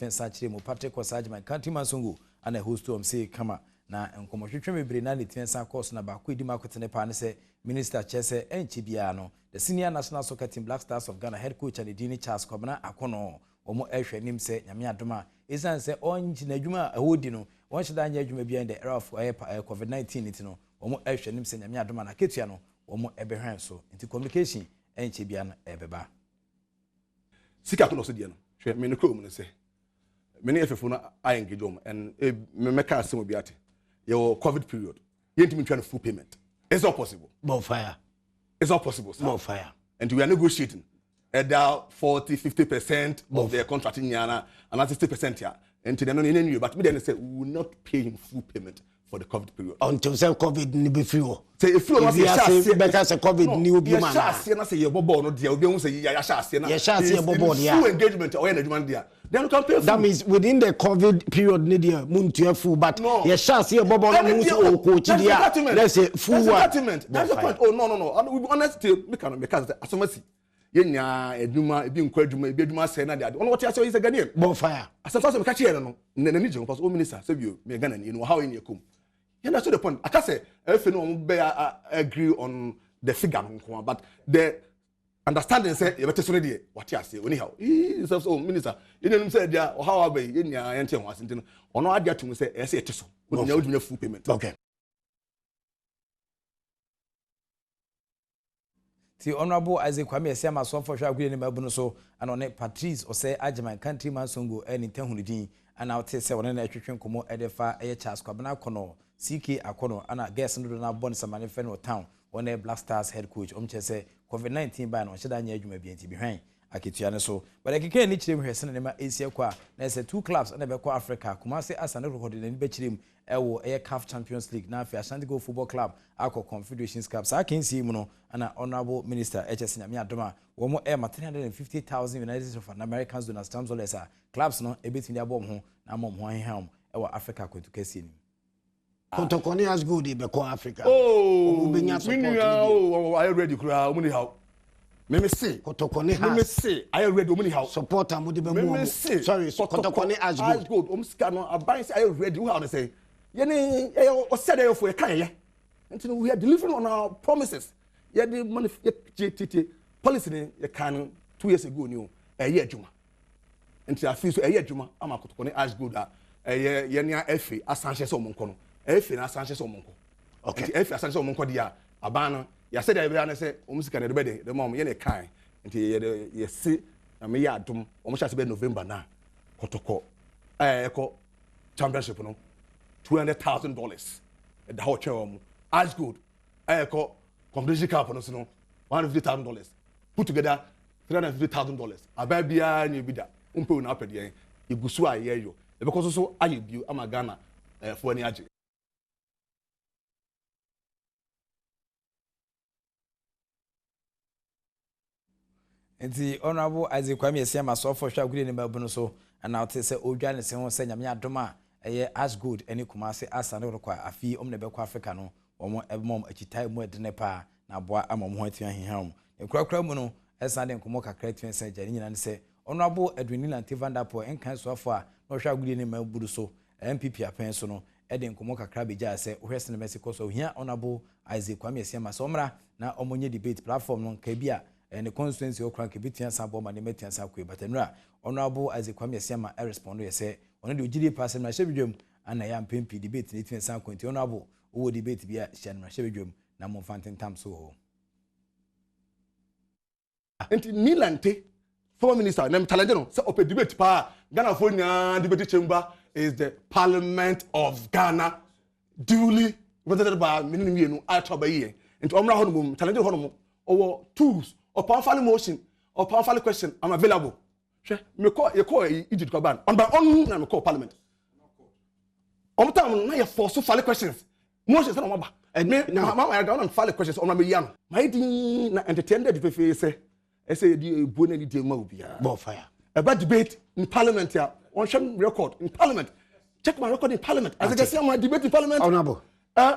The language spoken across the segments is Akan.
Sachire mo Patrick Osajman Kantima Sungu and a host to say kama na nkomohwehwe mebre na ne tiensa course na ba ko edi makotene pa ne se minister chese enchibia no the senior national soccer team Black Stars of Ghana head coach and Dini Charles Kobana akono omo ehwe nim se nyame adoma isan se onji na adwuma ahodi no won shida anya adwuma bia in the era of COVID-19 it no omo ehwe nim se nyame adoma na ketua no omo ebehwan so nti communication enchibia na ebeba sika to no so die no hwe me no krom no se many efefo na I engage them and me meka asem obi ate your COVID period you ain't trying full payment. It's not possible. Bonfire. It's not possible, sir. Bonfire. And we are negotiating. Either 40-50% of their contract in Ghana and 60% here. And to the non but me then say we will not pay him full payment for the COVID period. Until say COVID ni be free. Say if you say better say COVID ni obi man. Yeah, say na say your bobo no dia obi won say ya say na. Yeah, say bobo dia. Full engagement or engagement there. Then you can pay full. That means within the COVID period ni dia muntu full but yeah say bobo no mu so coach dia. Let's say full one. That's the point. Oh no. We be honest me can make as asomasi. Yenya eduma ebi nkwa eduma ebi eduma say na dia. Ono what you say is a Ghanaian. Bonfire. Asante so me catch here no. Nani je because o minister say you me Ghana ni no how in yakum. Yeah, that's the point. I can say if you know agree on the figure, but the understanding say you better say what you say. Anyhow, he says, "Oh, minister, you know say there or how are you? You enter Washington. Or no, I get to say, I say it so. When you do full payment." Okay. The Honorable Isaac Kwame Esiama so for sure agree ni mabuno so and on Patrice or say Ajaman country man songo any tenhunidi and I'll tell say one na twetwen komo edefa e Charles Kwabena kono CK Akono ana guess no na born some manifesto town on a Black Stars head coach say COVID-19 ban on sheda nya adwuma bi anti bi hwan aketua ne so but akeke ni kirem hwese ne ma esia kwa na say two clubs na be kwa Africa Kumasi Asante Kotoko ne be kirem ewo CAF Champions League na afia Asante Football Club akọ Confederations Cup sa can see mu no ana Honorable Minister HS Nyame Adoma wo mo 350,000 United States of Americans donors terms dollars clubs no ebetini abom ho na mom ho aham ewo Africa kwentu kesi ni Kotoko ni as good be call Africa. Oh, I ready kura omuni how. Me say Kotoko ni has. Me say I ready omuni how. Support am de be mu. Sorry, Kotoko ni as good. Sika no aban say I ready who how to say. Ye ni o said e for e kan ye. Until we are delivering on our promises. Ye the money policy ni ye kan 2 years ago ni o e ye adwuma. Until I feel so e ye adwuma am Kotoko ni as good ye ni afi Asante so monko no. Efi na Asante so monko. Okay. Efi Asante so monko dia abana ya said e bia na say omusika na de be de mom ye ne kan. Nti ye se na me ya adom omo sha se be November na Kotoko eko championship no $200,000 the whole chair as good eko competition cup no so no $150,000 put together $350,000 aba bia na bi da umpe na apede igusu aye yo e because so aye bio ama Ghana for any age. The Honorable Isaac Kwame Esiama so for sure agree ni mabuno so and now say odwa ne se ho se nyame adoma as good any Kumasi Asante Kotoko afi omne be kwa Africa no omo ebom achitai mu edene pa na boa amom ho atia hiham ekrakra mu no esande nkomo kakra twen se jani nyina ne se Honorable Edwin Lanti Vandapo enkan so afo a no hwa agree ni mabudu so MPP apen so no ede nkomo kakra beja se ohwese ne Mexico so hia Honorable Isaac Kwame Esiama so mra na omonye debate platform no ka bia and the constituency okran ke bitia sabo ma ne metia sakwe batenra Honorable Isaac Kwame Esiama respond ye say ono de ogidi pass na hwebedwam ana ya mpempi debate ne tian sakwe nti Honorable wo debate bia hye na hwebedwam na mo fantentam so ho enti Milante former minister nem challenge no say open debate pa Ghana for nya debate chamber is the Parliament of Ghana duly represented by minimum atoba ye enti omra ho no challenge ho no or tools or powerful motion or powerful question I'm available. Me call Egypt ban on by on na me call Parliament. On time na you force file questions. Motions na maba. And me mama I don't file questions on me yan. My din na entertain the people say the bone ni dey ma obia. Bonfire. About debate in Parliament here. On sham record in Parliament. Check my record in Parliament. As I can say my debate in Parliament. Honorable.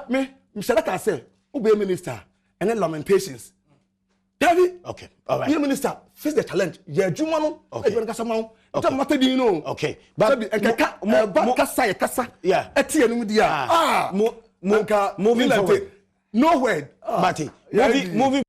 Me Mr. Laka say, Ube minister and then lamentations. David. Okay. All right. Your minister, face the challenge. Yeah, Jumano. Okay. Okay. But yeah. Moving forward. No word. Marty. Moving.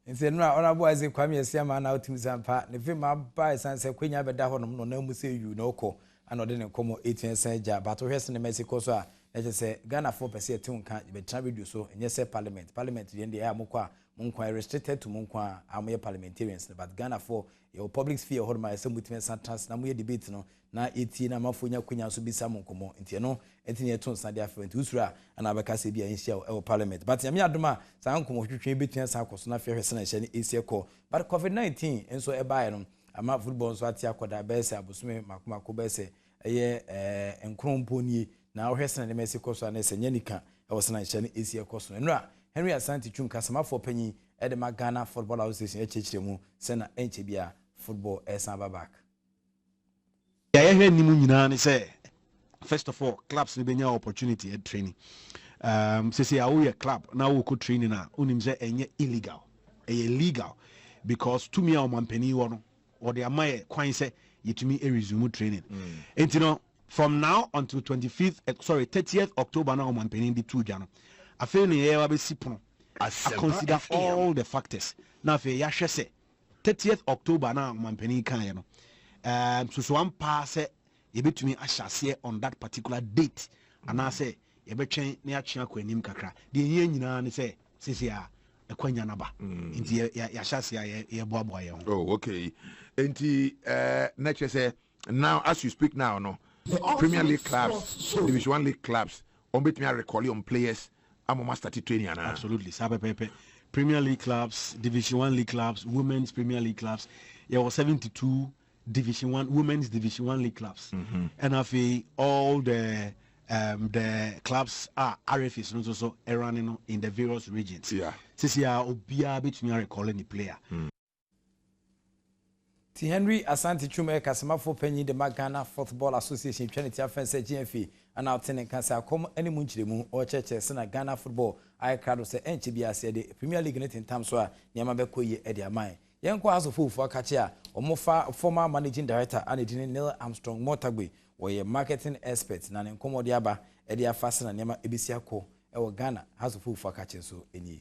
Nse no honorable Isaac Kwame Esiama na otim sampa ne fe ma ba sanse kwenya beda honom no na mu se yu na okọ ana ode ne komo 18 senja but hwese ne Mexico so a eje se Ghana 4% te nka be tra video so enye se parliament de ya mokọ a monkwa restricted to monkwa amoye parliamentarians but Ghana 4 your public sphere hodoma ese mutim santas na moye debate no na eti na mafonya kwenya so bisa monkomo ntie no enti ne to nsade afa nti usura ana abeka se bia enhia e parliament but yame adoma san komo hwetwe betua san akoso na fehwe se na hye ne esi ekọ but covid-19 enso e baaye no ama football so ati akoda bese abosume makomako bese eye enkromponi na hwese na ne Mexico so na se nyanika e wo se na hye ne esi ekọ so no a Henry Asante Chunka samafo panyi e de Ghana Football Association echechire mu se na enche bia football esan back. Yeah, nimu nyina ne say first of all clubs ne benya opportunity at training. Say we club now we could training na unim say enye illegal. Legal because to me our mampani wono or the amaye kwan say yetumi resume training. And you know from now until 30th October now mampani di 2 January. I feel ni ewa be sipono. I consider all the factors. Now fe ya hwese 30th October now mampani kan ye no. So one pass you between ashase on that particular date and I say you between near Chiaquanim Kakra. The yen ni say Sisia a Quanyanaba into Yashasia a boy. Oh, okay. And nature say now as you speak now, no Premier League clubs, Division 1 League clubs, on bet me I recall on players. I'm a started training. Absolutely, Sabe Pepe. Premier League clubs, Division 1 League clubs, Women's Premier League clubs. There were 72 Division 1 Women's Division 1 League clubs. And I feel all the clubs are RFs and also running in the various regions. Yeah. This year Obia between recalling the player. Ti Henry Asante Chume kasamafo panyi de Ghana Football Association Trinity Afense GFA ana otene kansa kom ani munchiremu o cheche se na Ghana Football ai crowd se enche bia se de Premier League ne tentam so a niam bekoye e de aman yenko aso fufu akache a omofa former managing director Anedine Neil Armstrong Motagbe wo marketing expert na ne nkomode aba e de afase na niam ebisi akọ e wo Ghana aso fufu akache so eni.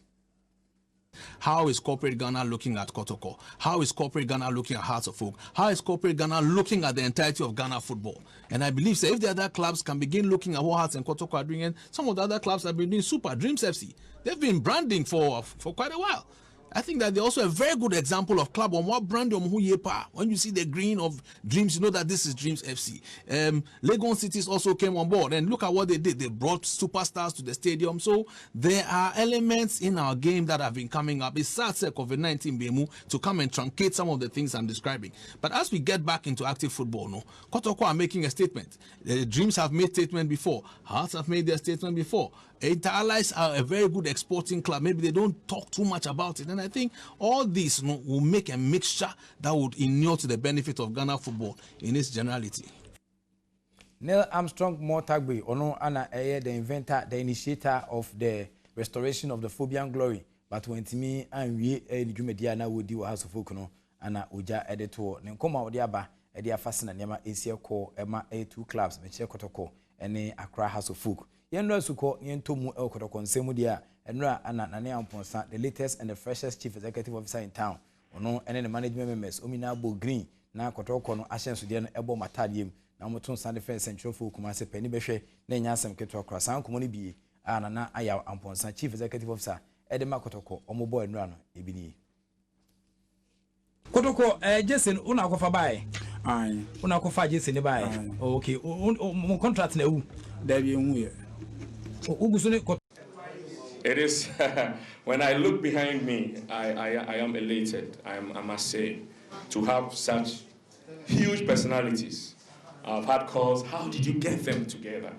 How is corporate Ghana looking at Kotoko? How is corporate Ghana looking at Hearts of Oak? How is corporate Ghana looking at the entirety of Ghana football? And I believe if the other clubs can begin looking at what Hearts and Kotoko are doing, and some of the other clubs have been doing super. Dreams FC, they've been branding for quite a while. I think that they're also a very good example of club on what brand when you see the green of Dreams, you know that this is Dreams FC. Legon Cities also came on board, and look at what they did. They brought superstars to the stadium. So there are elements in our game that have been coming up. It's sad COVID-19 BMU to come and truncate some of the things I'm describing. But as we get back into active football, no, Kotoko are making a statement. The Dreams have made statement before. Hearts have made their statement before. Inter Allies are a very good exporting club. Maybe they don't talk too much about it. And I think all this will make a mixture that would inure to the benefit of Ghana football in its generality. Neil Armstrong Motagbe, Ono Anna the inventor, the initiator of the restoration of the Phobian glory. But when to me and we Jumediana would do House of Okono, Anna Uja editor, Nkoma Odiaba, Edia Fascina Nema Asia Co, Emma A2 clubs, Meche Kotoko, and Accra House of Folk. Yenra Suko, Yentomu El Kotoko, Semudia, and Ra Anna Nania Ponsa, the latest and the freshest chief executive officer in town. Ono and the management members, Ominabo Green, na Kotoko no Ashen Sudian Ebo Matadium, Namoton San Defense Central Folk, Kumase Penny Beshe, Nenyasam Keto Croissant, Community B, Anna Aya Amponsa, chief executive officer, Edema Kotoko, Omobo and Rano, Ebini. Kotoko, Jason, una kofa bai. Aye. Una kofa Jason bai. Okay, mo contract na u. Debi enwe. It is when I look behind me, I am elated. I must say, to have such huge personalities. I've had calls. How did you get them together?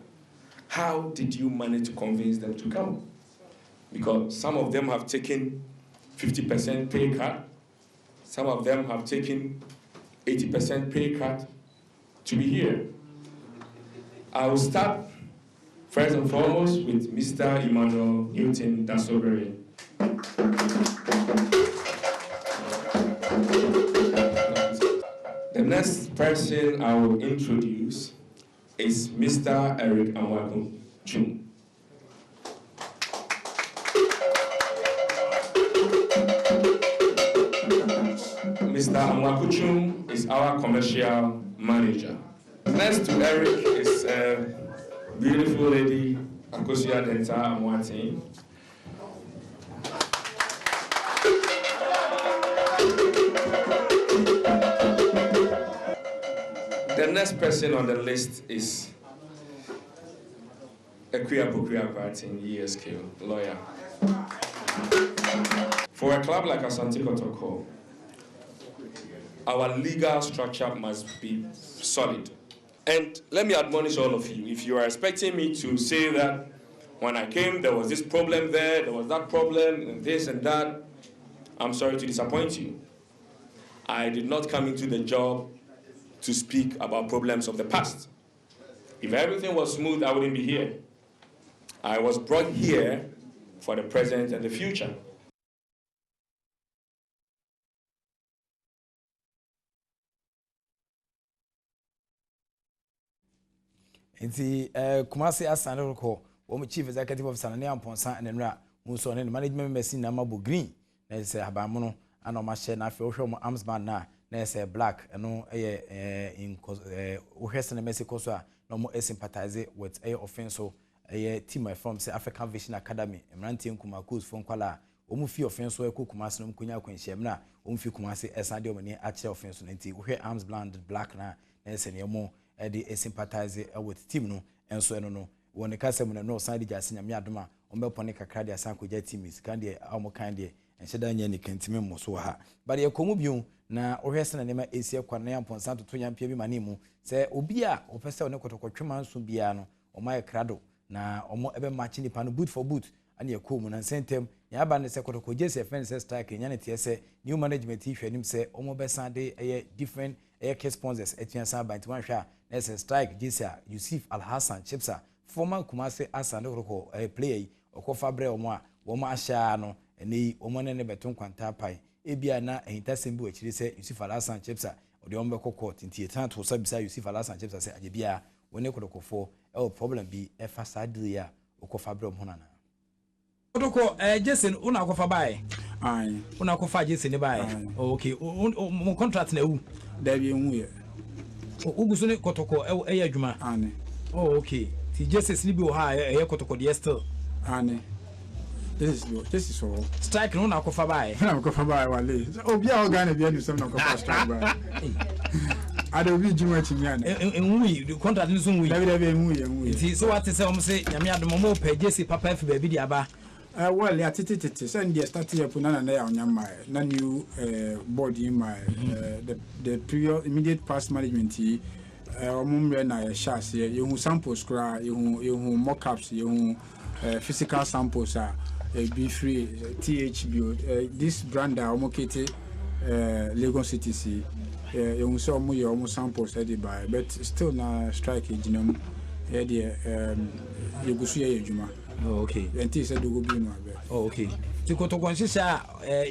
How did you manage to convince them to come? Because some of them have taken 50% pay cut. Some of them have taken 80% pay cut to be here. I will start first and foremost with Mr. Emmanuel Newton Dasoberi. The next person I will introduce is Mr. Eric Amwaku-Chung. Mr. Amwaku-Chung is our commercial manager. Next to Eric is a beautiful lady, Akosia Denta Amwati. The next person on the list is Ekuya Bukuya Partin, ESQ, lawyer. For a club like Asante Kotoko, our legal structure must be solid. And let me admonish all of you, if you are expecting me to say that when I came, there was this problem there was that problem, and this and that, I'm sorry to disappoint you. I did not come into the job to speak about problems of the past. If everything was smooth, I wouldn't be here. I was brought here for the present and the future. Nti Kumasi Asante Kotoko, wo chief executive officer na Amponsa and Nra, Muso ne management machine na Mabo Green, na say habamuno ana ma share na afi wo hwe mo armsman na say black no in uhwese na Mexico so na mo sympathize with offense so team from say African Vision Academy Emranti Nkumakus from Kwala o mu fi offense so Kumasi no mkunya kwenhyem na o mu fi Kumasi esade o mani a kire offense no nti uhwe armsman black na say ne mo the sympathize with team no enso eno no won ka sem no side jase nyame adoma on be pone kakra de asan koja team is kan de amo kan de enhyeda nya ni kantime mo so ha but ye komu biu na ohwese na nema esie kwa na yamponsa to nyampia bi mane mu se obi a opese ne kotokotwema nso bia no o ma krado na omo ebe match ni pa no boot for boot ani ye komu na sentem ya ba ne se kotokoje se fence strike nya ne tie se new management hwanim se omo be sande different case sponsors etiansa ba nti wanhwa na strike Jisa Yusuf Al-Hassan Chipsa former Kumasi Asante Kotoko player okofa bre omo a wo ma ahya no eni omo ne beton kwanta pai ebia na ehintasem bi akiri se Yusuf Al-Hassan Chipsa ode omo be court nti etan to sabisa Yusuf Al-Hassan Chipsa se ajebia woni Kotokofo problem bi fasade ya okofa bre omo nana Kotoko Jason una akofa bai ai una akofa Jason bai okay mo contract na wu da bi enwu ye Ugusune Kotoko adwuma ane okay ti Jesus ni bi o ha Kotoko de still ane this is all strike no na kofa bai na kofa bai wale obi a organ bi anu sem na kofa strike bai ada obi juma chimiana enwi the contract ni so nwi da bi enwu ti so what say om say nyame adom mo pa Jesus papa fi ba bi di aba well ya tititi send the start here punana na ya onyama na new board in my the previous immediate past management omumre na ya shas ye hu samples kra ye hu mock-ups ye hu physical samples be free THB this brand omokete Lagos City see ye hu so omo ye omo samples by but still na strike ejinam ye de ye gusu ye adwuma okay enti se dogo bi no abe okay ti Kotoko nshisha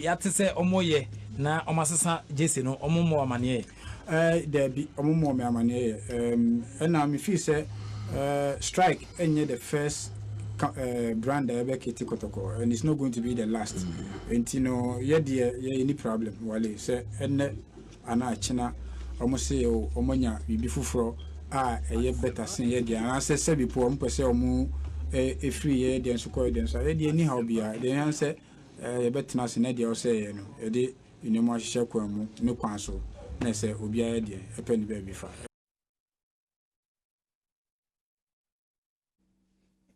ya tese omoye na omasesa Jesse no omomo amane there be omomo me amane na me feel say strike enye the first brand ebe kiti Kotoko and it's not going to be the last enti no ye de ye any problem wale say enne ana china omo say omonya bibi fufuro a eye better sin ye de ana say bi po omo pese omo free ye den so ko den so e de ni how bia den han se ye betena se na de o se ye no e de inemo ahye kwa mu ne kwan so na se obi a ye de e pe ni ba bi fa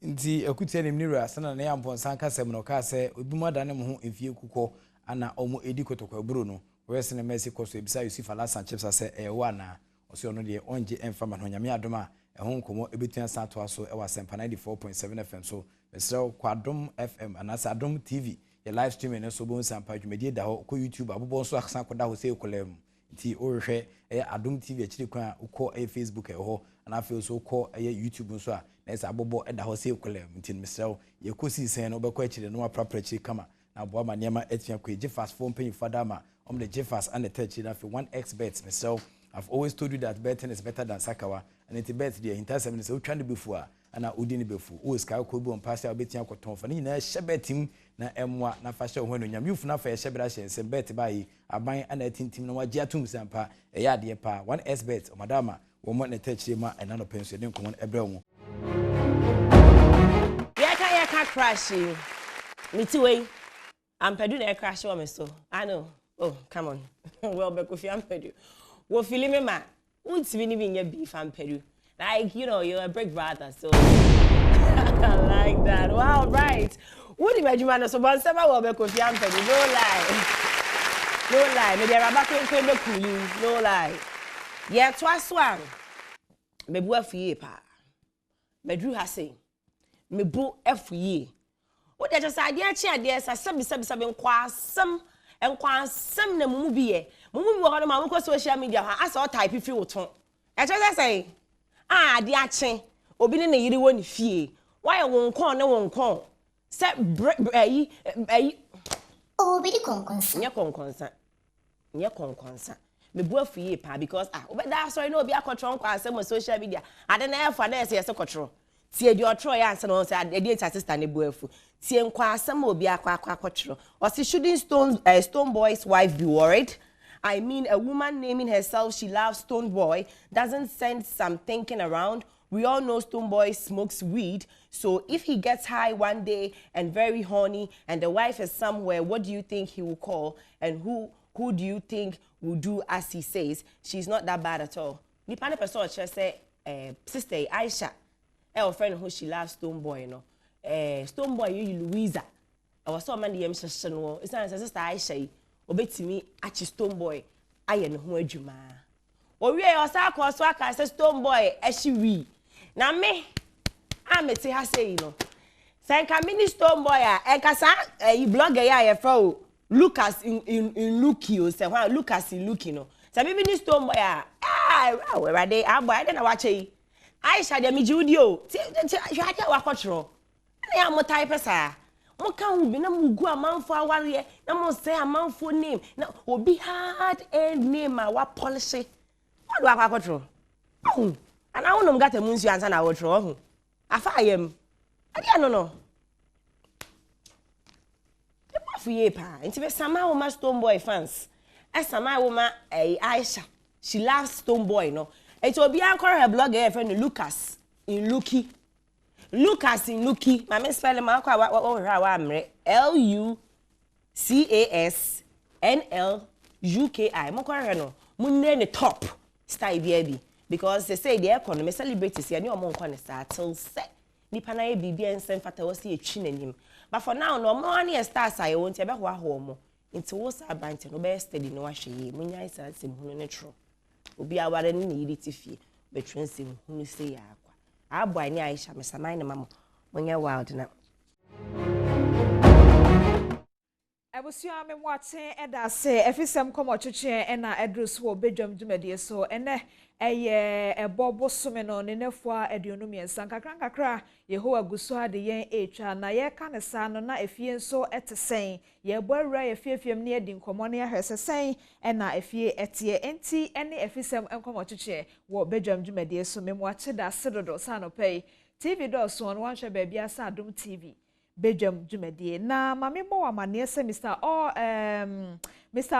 nti akutia ne mnira sana na yamponsa kasem no ka se obi mo da ne mo ho efie kuko ana omo edi Kotoko aburo no wese ne Messi koso ebisa Yusuf Al-Hassan Chipsa se wa na osi ono de onje emfama no nyame adoma ehun komo ebetua sato aso e wa sempa 94.7 FM so mesrew kwa Adom FM anasa Adom TV ye live streaming ne so bon sampa dwumedi da ho ko YouTube abobo so aksan koda ho se kolem nti o hwe Adom TV akiri kwan uko Facebook ho ana fe so ko YouTube so a na esa abobo da ho se kolem nti mesrew ye kosi sen no bekọ akiri no aprapra akiri kama na bo ma niam atia ko je fast phone pay fada ma the Jeffers and the 30 na fe 1xbet mesrew I've always told you that betting is better than Sakawa. And it's bet the entire 7 minutes. We're trying to be for and I wouldn't be for. Oh, Sky could be on past our betting cotton for any shebeting na emwa na fashion when you na for a shebrash and bet by a buying and 18 team no jatum sampa a yard dear pa 1S bet or madama will want to touch him and none of pension don't come on a brown. Yeah, crash you. Me too, I'm peddling a crash on me so. I know. Oh, come on. Well, but if I'm peddling. Well, feeling me, man. Won't even your beef and pedu. Like, you know, you're a big brother, so I like that. Wow, right. What do you imagine? So, once ever, well, because you're pedu. No lie. No lie. Maybe I'm back in you. No lie. Yeah, twice one. Me bu afuye pa. Me drew her say. Me bu afuye. What they just idea chi idea sa sabi nkwasem na mumu biye. Mumu wo ma ko social media ha asa o type fi woton. E just say ade ache obi ne yiri wo ni fie. Why won kon ne won kon. Se obi di konkonsa. Nye konkonsa. Me bu afuye pa because obeda sorry no obi akotro nkwasem on social media. Ade na efa na ese kotro. Tie di otro ya ansa no say ade sister ne bu afu. Tie nkwasem obi akotro. Or shouldn't Stone Boy's wife be worried? I mean, a woman naming herself she loves Stone Boy doesn't send some thinking around. We all know Stone Boy smokes weed, so if he gets high one day and very horny and the wife is somewhere, what do you think he will call? And who do you think will do as he says? She's not that bad at all. The panel person just say, sister Aisha, her friend who she loves Stone Boy, you know. Stone Boy, you Louisa. I was so many years ago. It's not sister Aisha. Obetimi achi Stone Boy aye ne ho adwuma o wie o sa ko so aka say Stone Boy ehyi wi na me amete ha say no say ka mini Stone Boy a kasa yi blogger ya ye fa o Lucas in Lucky o say wa Lucas in Lucky no say me mini Stone Boy we rade aboy na wa che Aisha de mi judi o ti hwade wa kotro na ya mo type sa Moka ubi na mugu amanfo aware na mo say amanfo name na obi hard end name a wa polish what do akwa and I won't get a munsu answer na wotro afa ayem ade no e ba fuye pa nti be sama wo ma Stone Boy fans e sama wo ma Aisha she loves Stone Boy no it obi anchor her blogger her friend Lucas in Lucky Lucas in Lucky, my miss spelling my LUCASNLUKI. Mokorano, munne the top style baby because they say the economy celebrities here. No more can start till set. Nipa na bibi and send fata was see a chin in him. But for now, no more any stars I won't ever wa home. Into what's a bant no best steady no washi. Munya is at sim hunetro. Obi aware ni need it if you between sim who say ya. Aboy ni Aisha me samai na mamo monye wild na Abusua me mwaten eda se efisem komo twetwe na edrus wo bedwam dwumade so ene eye ebobo some no ne nefua aduonum yensan kakra Yehowa guso ade yen etwa na ye ka ne sa no na efie nso etesen ye boawura ye fiefiem ne edi nkomo ne ahwesesen na efie etie enti ene efisem enkomo twetwe wo bedwam dwumade so me mwache da sedodo sanopei TV do so on wan hwe ba bia sa Adom TV Bedwam dwumade na mame bo wa mane se Mr.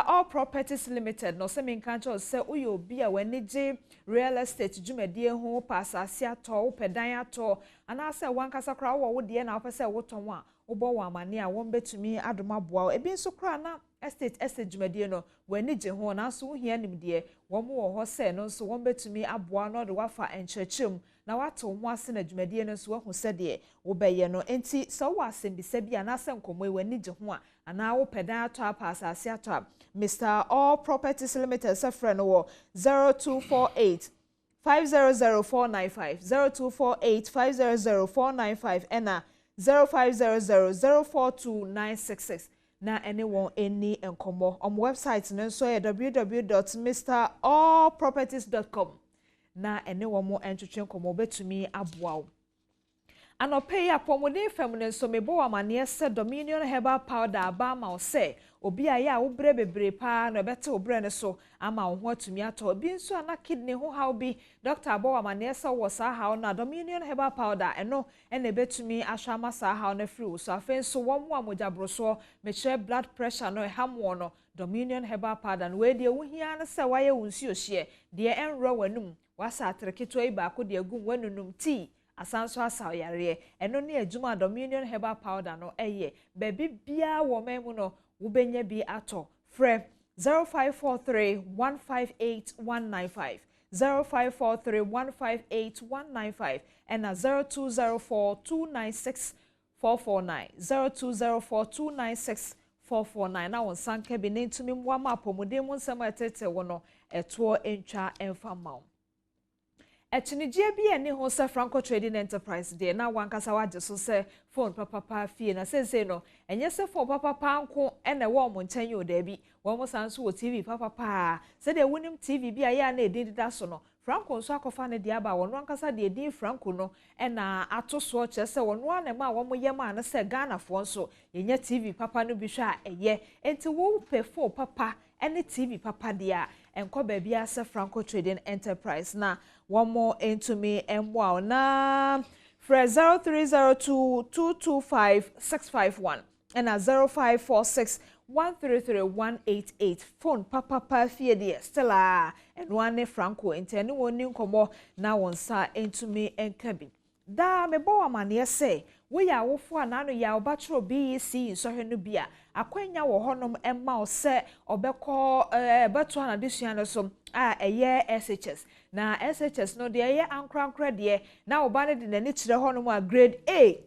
All Properties Limited no se menka cho se uyo obi a wanije real estate dwumade ho pasase ato pedan ato ana se wankasa kra wo de na opese woton a wo wa mane a won betumi adoma boa ebi nso kra na estate dwumade no wanije ho na so hia nimde wo mo wo ho se no nso won betumi aboa no de wafa enchechim na wato ho ase na dwumade no nso ho se de wo beye no enti so wa asembisa bia na se nkomo wanije ho a ana wo pedan ato apasase ato Mr. All Properties Limited sefre no 0248 500495 0248 500495 ena 0500042966 na anyone any enkomo on website no so www.mrallproperties.com na anyone mo entwetwe enkomo betumi aboa Anope ya pomode feminine so mebo wa mane se Dominion herbal powder ba ma o se obi a ya wo bre bebre pa no bete obre ne so ama wo ho atumi ato bi nso ana kidney ho how bi doctor abo wa mane se wo sa how na Dominion herbal powder eno ene betumi ahwa ma sa how na free so afen so wo mo amojabro so me share blood pressure no hamo no Dominion herbal powder no we de wo hia na se waye wonsi ohie de enro wanum wasa atreketo iba ko de agum wanunum tea asanso asa yare eno ne adwuma Dominion herbal powder no eye baby bia wo memu no wo benya bi ato frɛ 0543158195 0543158195 and 0204296449 0204296449 na won sanka bi ne ntumi mwa ma pomode mu nsɛm atete wo no ɛtoɔ entwa emfa mawo Echinijie bi eni ho se Franco Trading Enterprise de na wankasa waje so se phone papa fie na sense no enye se phone papa nko ene wo mo nchen yo da bi wo mo sanso wo TV papa se de wonim TV bi aya na edin dida so no Franco nso akofa ne de aba wono wankasa de edin Franco no ena atoso che se wono ana ma wo mo yema na se Ghana fo nso yenye TV papa no bi hwa eye enti wo pe phone papa ene TV papa dia enko ba bia se Franco Trading Enterprise na one more into me and wow na for 0302225651 and a 0546133188 phone papa fie de Stella and one Franco intending one new komo na one sa into me and cabin da me bo amane say we ya wofo anano ya obatro BEC so hwenu bia akwanya wo honom emma o se obekọ beto na desua no so a eye SHS na SHS no de eye ankrankra de na oba ne de nani kire honom a grade A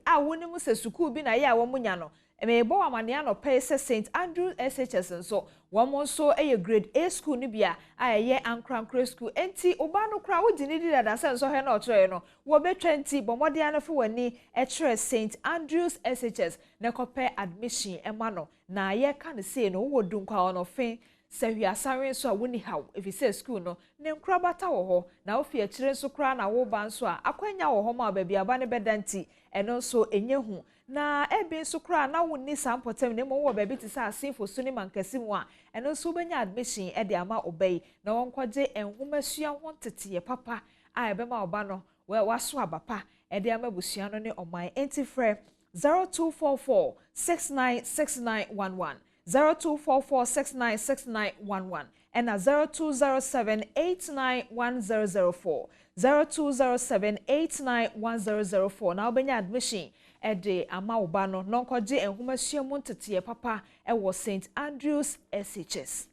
a wonim se school bi na ye a wo munya no me bo amane ano pay se St Andrew SHS nso wo mo so eye grade A school ni bia a eye ankrankra school enti oba no kra wo gini di dada se nso he na otro no wo be 20 bomode anofo wani e kire St Andrews SHS na kope admission ema no na ye kan say no wo dunkwa ono fin se hwi asanwe so a woni haw if say school no ne nkra bata wo ho na wo fi a kire nso kra na wo ba nso a akwanya wo ho ma ba bia ba ne bedanti eno so enye hu na ebe so kra na wonni sampotem ne mo wo ba bi ti sa asinfo so ni mankasi mu a eno so benya admission e de ama obey na won kwaje enhomasua ho teteye papa a ebe ma oba no waso abapa e de ama busua no ne oman entifre 0244696911 0244696911 and 0207891004 0207891004 na obenya admission ede ama oba no nonkoje enhomasua mu teteye papa e wo St Andrews SHS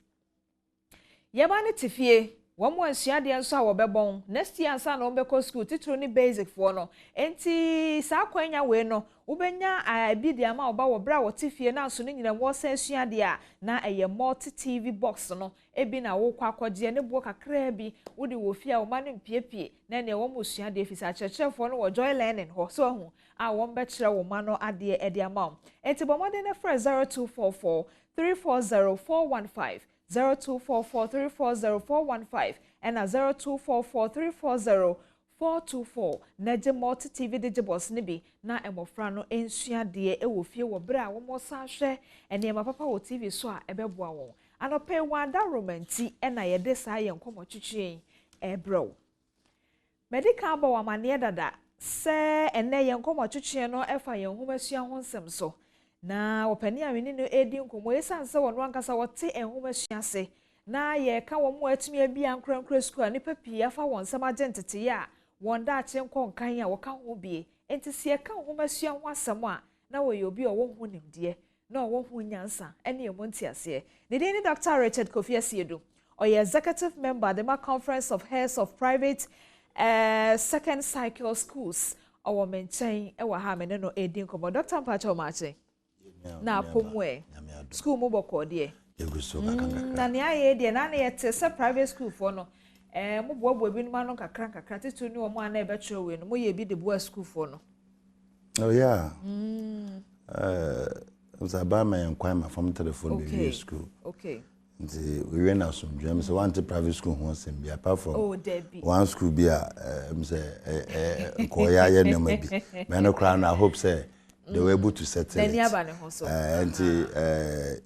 yebane tifie Womo ansua de nso a wobebon next year ansa na ombeko school titro ni basic for no enti sa kwanya we no wobenya abi de ama oba wo bra wo tifie na so ni nyina wo san sua de a na eye multi TV box no ebi na wo kwa akwaje ne bo kakra bi wo de wo fia wo ma ne mpiepie na ne wo mo sua de fisa chechefo no wo joy learning ho so hu a wo mbe kire wo ma no ade e de ama enti bomode ne fra 0244 340415 0244340415 and 0244340424 Naje multi TV digibos nibi na emofra no ensua de e wo fie wo bra wo mo sa hwe ene ma papa wo TV so a ebeboa won anope wanda romanti e na ye de sa ye nkomo twetwe e bro medical ba wa mane dada se ene ye nkomo twetwe no efa ye nhomasua ho nsem so na wopani awini no edi nkomo esanse wono ankasa wote enhomasua se na ye ka wo mo atumi abi ankrankra school ani papi afa won sam agentete ya won da ache nkonkan ya wo ka ho bie enti se ka enhomasua ho asem a na wo ye obi o wo ho nimde na wo ho nyansa ene emo ntiase ne de ni Dr. Richard Kofi Asiedu oye executive member the Conference of Heads of Private Second Cycle Schools owo menchen e wa ha me no edi nkomo Dr. Mpacho Mache na pomwe school mo boko de na ne aye de na ne yete se private school for no mo boabo bi no no kakra titu ni o mo ana e be tro we no mo ye bi de boa school for no oh yeah was about my inquiry from telephone okay. School okay We went out some dreams. So one to private school once and be apart from Debbie. One school be a Koya maybe. Man crown, I hope say they were able to settle it. And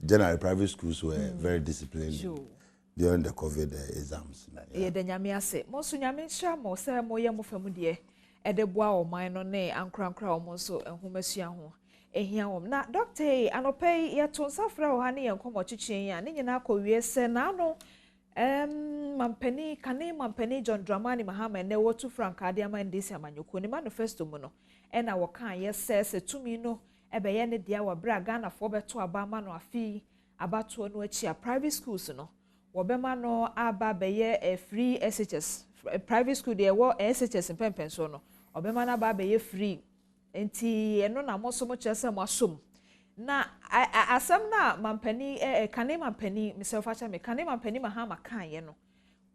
general private schools were very disciplined during the COVID exams. Yeah, the Nyamia say, Monsu Nyamisha, Mosa, Moya Mofamudie, Edeboa or Mino ne, and Crankra Monso, and Humesiaho. Ehiam na doctor anope ya ton safra ohani en komo chichen ya ni na ko wiese na no mampani kane mampani John Dramani Mahama ne wotu Frankade ama ndisi amanyoko ni manifesto mu no e na wo kan yese tumi no ebe ye ne dia wa bra Ghana fo beto aba ma no afi abato no achi a private schools no wo be ma no aba be ye free SHS private school dey wo SHS pempen so no obe ma na ba be ye free enti eno na moso chese mo asom na asem na mampani kane mampani myself acha me kane mampani Mahama kan ye no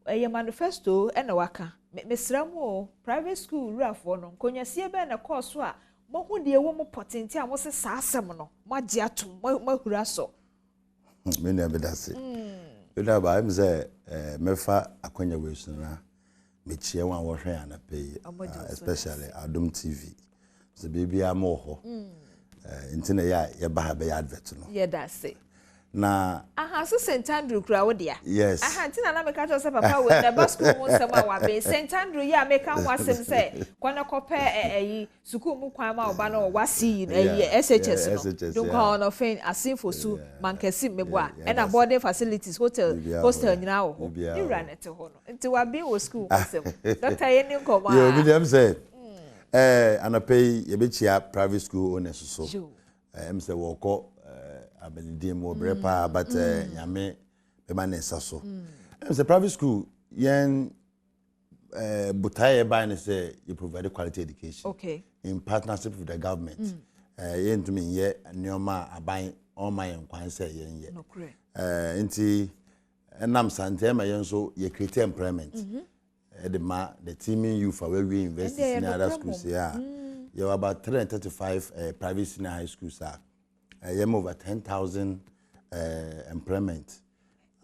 eye manifesto ena waka mesramu private school rafo no konyasie be na course a mo hu de wo mo potenti a mo se sa asem no mo agi atom mo hura so me na be dase ida ba im say mefa akonya wesu na me chie wan wo hwe ana pay especially Adom TV. The baby are more. Intina ya ba be advert no. Yeah, that's it. Na so St Andrew crowd dia. Yes. Ntina na me catch us papa we na basco mo nsema wa be St Andrew ya me kan wasem say kwana kope suku mu kwan ma oba na wasi SHS no. Don't call no fin asinfo su mankesi meboa. And a boarding facilities hostel nyina wo. Ni ranete ho no. Nti wa be wo school wasem. Dr. Yeni nkoma. Yeah, we dem say and I pay a private school owners so. I'm say woko abenidim mo brepa but nyame be man so. I'm say private school yen butaye ba ne say you provide quality education. Okay. In partnership with the government. Yen to me ye nyoma aban on my kwan say yen ye. No correct. Nti enam sante ma yen so ye create employment. The teaming youth where we invest in other schools here. You have about 335 private senior high schools. You have over 10,000 employment.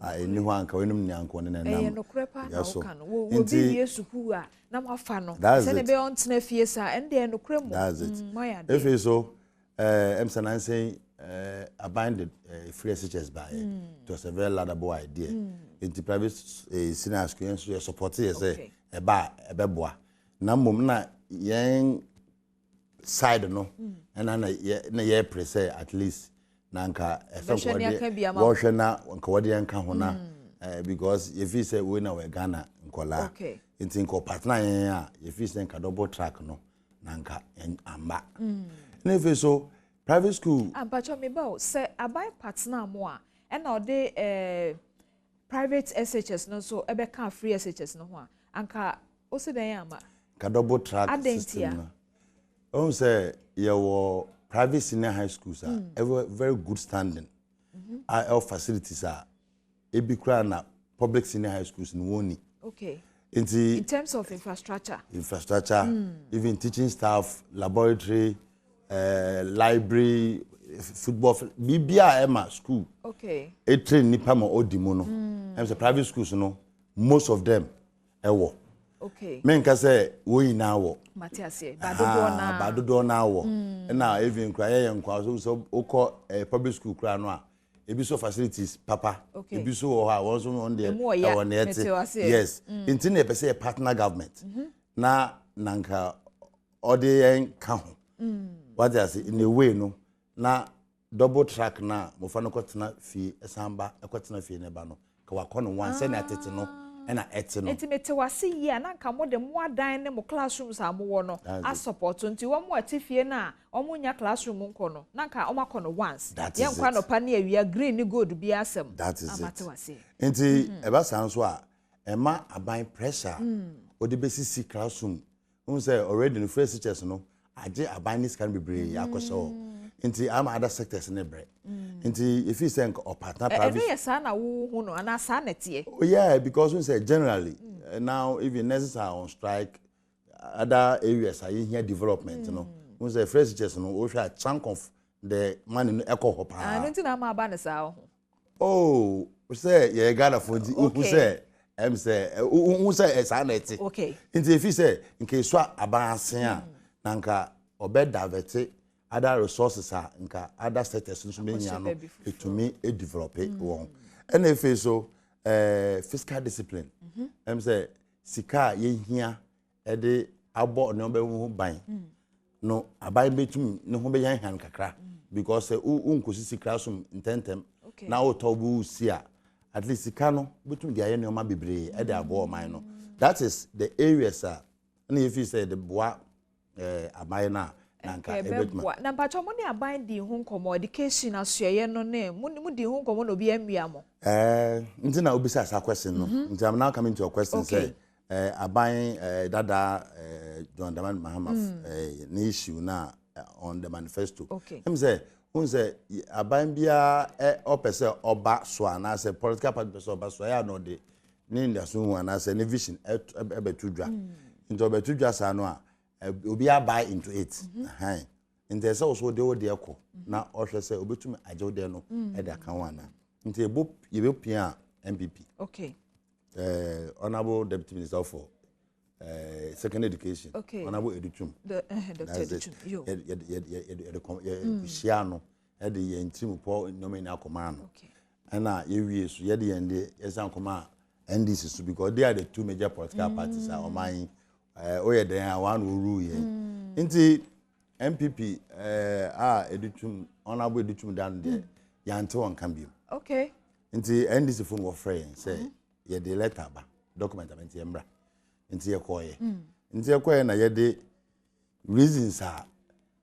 Anyone can win them. No crepa na okan. Wo be school a na mo afa no. Se be on tena fie sa and dey no cremo. That's it. If it's so, I'm saying abandoned free SHS by it was a very laudable idea. In the private senior school, you support it, say, a beboa. Namum na yang side no, and na ye press at least nanka somebody na nkawadi yanka hona because if you say we na we Ghana nkola inti nko partner ya if you say nka double track no nanka amba. Na if so private school abacho me ba say abai partner mo a and na de private SHS no so ebe kan free SHS no ho a anka o se den ama ka double track system no say your private senior high schools are very good standing our facilities are ebikra na public senior high schools in woni in terms of infrastructure even teaching staff laboratory library football bibia ema school e train nipa ma odimo no em say private schools no most of them ewo men ka say we na wo matiase badodo na wo na even cry nkwa so ukọ public school kra no a ebi so facilities papa ebi so ho a won so on there on yes intin e pese partner government na nanka ode ka ho what I say in a way no na double track na mo fa no kotena fie esamba ekotena fie ne ba no ka wakono wan se na tete no na ete no intimate wase yi na nka mo de mo adan ne mo classrooms a mo wo no a support nti wo mo atifie na o mo nya classroom nko no na nka o makono once ye nkwa no pa na awia green ni gold bi asem amate wase nti eba san so a ema aban pressure o de besisi classroom won say already the first teachers no aje abanis can be brave yakoso nti am other sectors in bre nti if you say or partner private yes na wo hu no ana sa netie oh yeah because we say generally now even nurses are on strike other areas are here development you know we say first teachers no we a chunk of the money no echo hopa nti na ma abanis a ho oh say ye Ghana for the who say say who say Asante. Okay. Nti if say nke so abanse a nanka obed davete other resources a nka other sectors nso menya no etumi e develop won. And if so fiscal discipline. Say sika ye hia e de abo no be hu ban. No aban betum ne ho be yan han kakra because unkosi sika so intentem na otobu sia at least sika no betum dia ye ne ma bebre e de abo man no. That is the areas and if you say the boa aban na nanka ebetuma na mpacho mo ne aban di ho nkomo education asuye no ne mo di ho nkomo no bi amia mo nti na obisa sa question no nti I'm now coming to your question. Say aban dada John Daman Mahama ni issue na on the manifesto. Him say unse aban bia opese oba so na say political party person oba so ya no de ni ndaso hu na say ni vision ebetudwa into obetudwa sa no a obi buy into it. Nti say also de wo de ekọ na ohwe say obetumi ajew de no e da kan wana nti yebe pia MPP. Okay. Honorable Deputy Minister for Second Education. Okay. Honorable Educhum. Dr. Educhum. Yo. Shiano. The interim Paul nominal command. Okay. And now you so yet the end the command NDC because they are the two major political parties are mine. There one who rule here. Into MPP Educhum Honorable Educhum down there. Yanto on Cambium. Okay. Into NDC phone was friend say ye de letter ba document amenti embra nti ye koye nti ye koye na ye de reasons are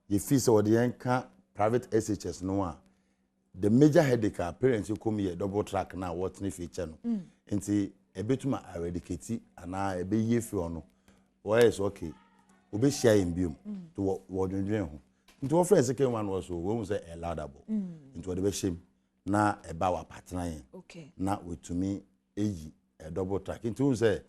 ye feel so the yanka private SHS no a the major headache parents you come here double track now what ni feature no nti e betuma eradicate ana e be ye fi ono why is okay obe share in biom to wodwendwen ho nti wo friend second one was so we say allowable nti wo de be shame na e ba wa partner yen okay na we to me eyi a double track into say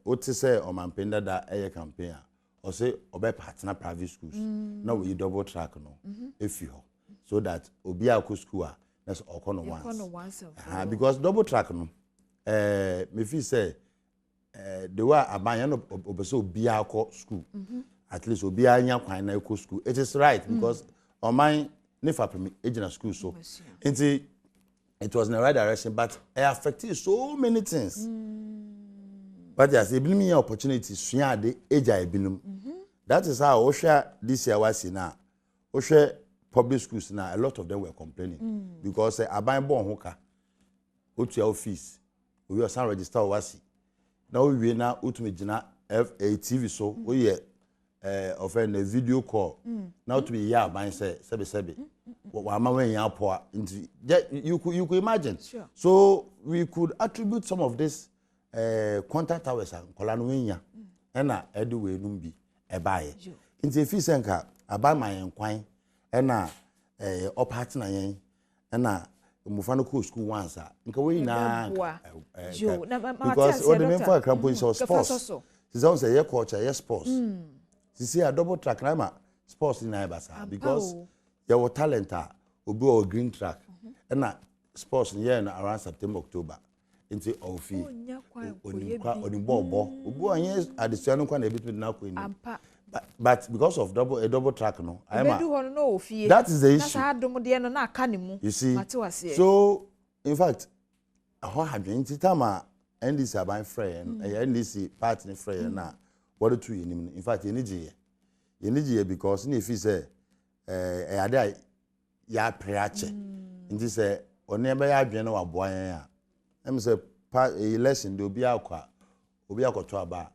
what say o man penda da eye campaign or say obe partner private schools na we double track no if you so that obi akọ school that's okono once because double track no me feel say the way aban no obeso obi akọ school at least obi anya kwan na ekọ school it is right because o man nefa permit ejina school so into it was in the right direction, but it affected so many things. But yes, it me opportunity to the age that is how Osha this year was now. Osha public schools now, a lot of them were complaining because I buy born hooker, go to your office, we are some register wasi. Now we now ultimate a TV so we offend a video call. Now to be here by say sebi. You could imagine. Sure. So we could attribute some of this contact hours and Kolanoinya and Edway Numbi a buy. In the Fisenka, I buy my enquine and a partner and Mufano school once. Because what the main for a company was sports. It's also a coach, a sports. You see a double track sports in Ibasa because your talent obi or green track and na sports here around September October into ofi onimbo obi onye additional kwa na bit na ko ni but because of double track no that is the issue. You see, so in fact how had you time NDC aban friend NDC party friend na what to you in fact you need because if you say ya preache nti say onebe ya adwene wa boan ya em say election de obi akoto aba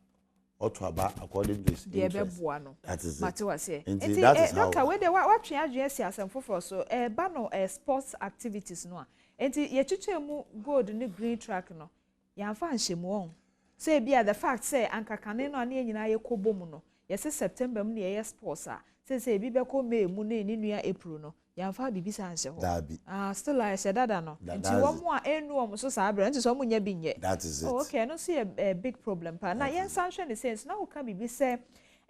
according to his interest. That is it. Nti that is how doctor we dey what twen adwene si asem foforo so ba no sports activities no a nti ye chichemu gold ni green track no ya fa nhemu on say bia the fact say ankakane no na nyina ye kobom no ye say September mu na ye sports a say bi be ko May mu na ni nua April no ya fa bibisa anse ho still I said that no nti wo mu a enu wo so sa abra nti so mu nya bi nye. That is it. Okay, no see a big problem pa na yen sanhwe ne sense na wo ka bibi say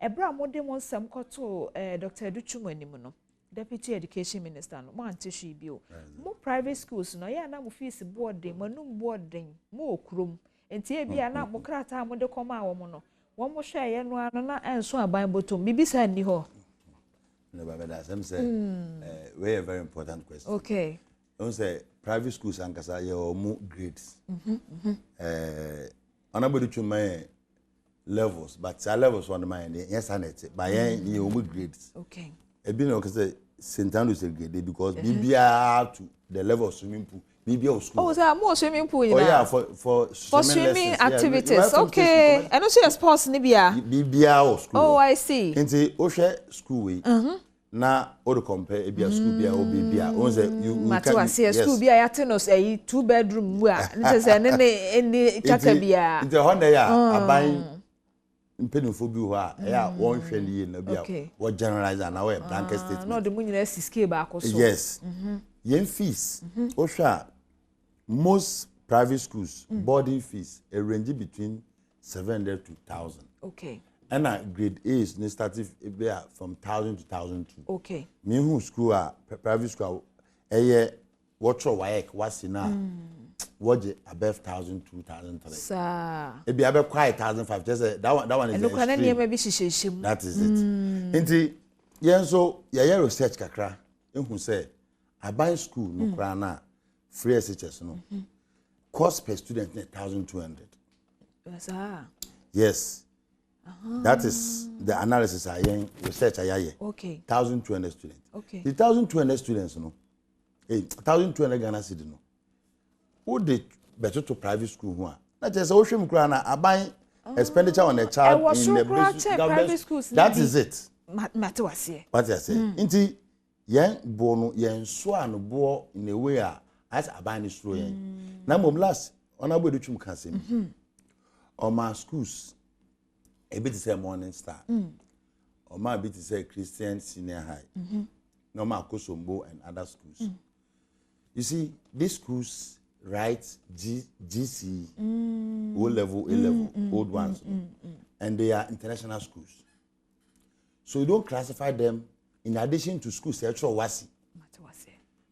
ebra modem onsem koto Dr. Educhum anim no Deputy Education Minister no man tissue bio. More private schools no ya na mo fees boarding, manum boarding, mo okrom. Enti e bia na mo krata mo de koma wo mo no. Wo mo hwe ye no ano na enso aban botom. Bibisa ni ho. No, but that's I'm saying very very important question. Okay. Don't say private schools and kasa your grades. Anabodi to my levels, but our levels on the mind. Yes, I net. But your grades. Okay. A bit of St. Andrews grade because BBR to the level of swimming pool. BBR school. Oh, there are more swimming pool. Oh yeah, for swimming lessons. activities. Yeah, okay. And also sports nibia. BBR school. Oh, I see. Into Osha school way. Na or compare ebia school bia or bia on say you can see school bia ya tenos a 2 bedroom wa nte say ne chaka bia nte ho na ya aban mpedufo bi ho a ya won hwe ne na bia wo generalize na we blanket statement no the munyina scale ba ko so yes yen fees o hwa most private schools boarding fees a range between 700 to 1000 okay. And grade A is starting from 1000 to 1002. Okay. Me who school private school watch your work what's in now. Watch above 1000 2003. Sir. It be above quite 1005. Just that one is extreme. That is it. Inti yen so ya research kakra who say I buy school no krana free SHS no. Cost per student 1200. Yes. That is the analysis I research I okay. 1200 students. Okay. The 1200 students no. 1200 Ghana cedi no. Who they better to private school who are. Not just ocean krana abai expenditure on a child in the private schools. That is it. Matter was here. What I say. Inti yen bono yen swa no bo in a way as abai ni stro yen. Na mom last on abu do can say. On my schools a bit say Morning Star. Or my bit say Christian Senior High. No ma Kosombo and other schools. You see, these schools write GC, O level, A level, old ones. And they are international schools. So you don't classify them in addition to schools actual wasi.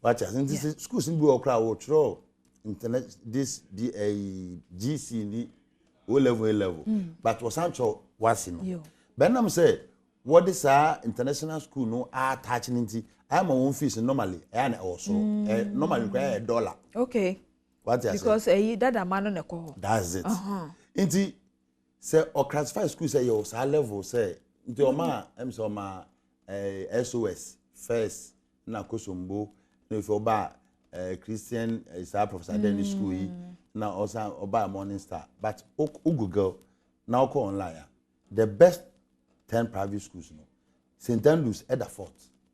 But this schools in Buokra will throw internet this GC in the O level, A level. But was actual wasi no. Benam say what is our international school no are touching into I'm own fees normally and also normally require $1. Okay. What because that a man on a call. That's it. Inti say or classify school say your level say into your ma so ma SOS first na Kosombo no if oba Christian is our professor then school now also oba Morning Star but Google now call online the best 10 private schools no St. Andrews at the fort.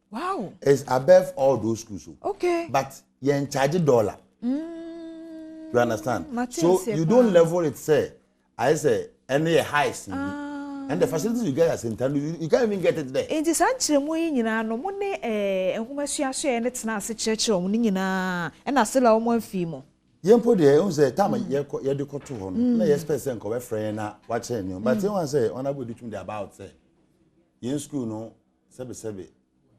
Wow. It's above all those schools. Okay. But you're in charge $1. You understand? So you don't level it, say, I say, any high and the facilities you get at St. Andrews, you can't even get it there. It is actually no money, and who must share and it's not such a and I still have one female. You put the own say, Tama, you do go to home. No, yes, person, come a friend, watching you. But you want to say, on a good between the about, say, in school, no, Sebi.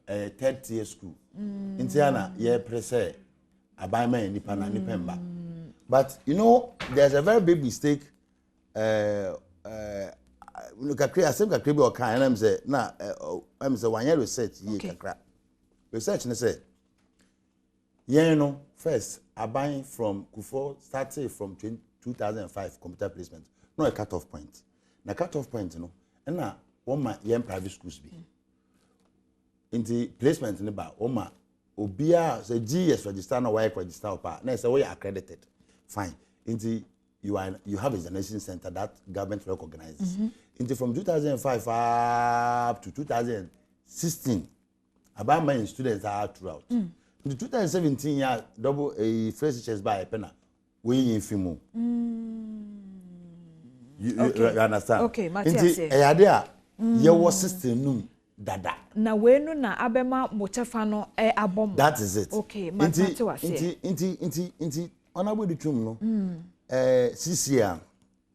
Third tier school. In Tiana, yeah, press I buy my Nipana. But you know, there's a very big mistake. Look at I think I create or kind. I'm say, nah, I'm say 1 year research. Research and say, yeah, you know, first I buy from Kufo started from 2005 computer placement. No a cut-off point. Na cut-off point, you know, and now one my young private schools be. In the placement in the bar, Oma, Obia, say GS register, no work register, na say we are accredited. Fine. Into you have a examination center that government recognizes. Into from 2005 up to 2016, about my students are throughout. In 2017, yeah, double a first HS by a penna. We in Fimo. You understand? Okay, Matthias. There, you was system dada. Na wenu na abema mochafa no abom. That is it. Okay, Matthias. Inti honorable the chum no. CCA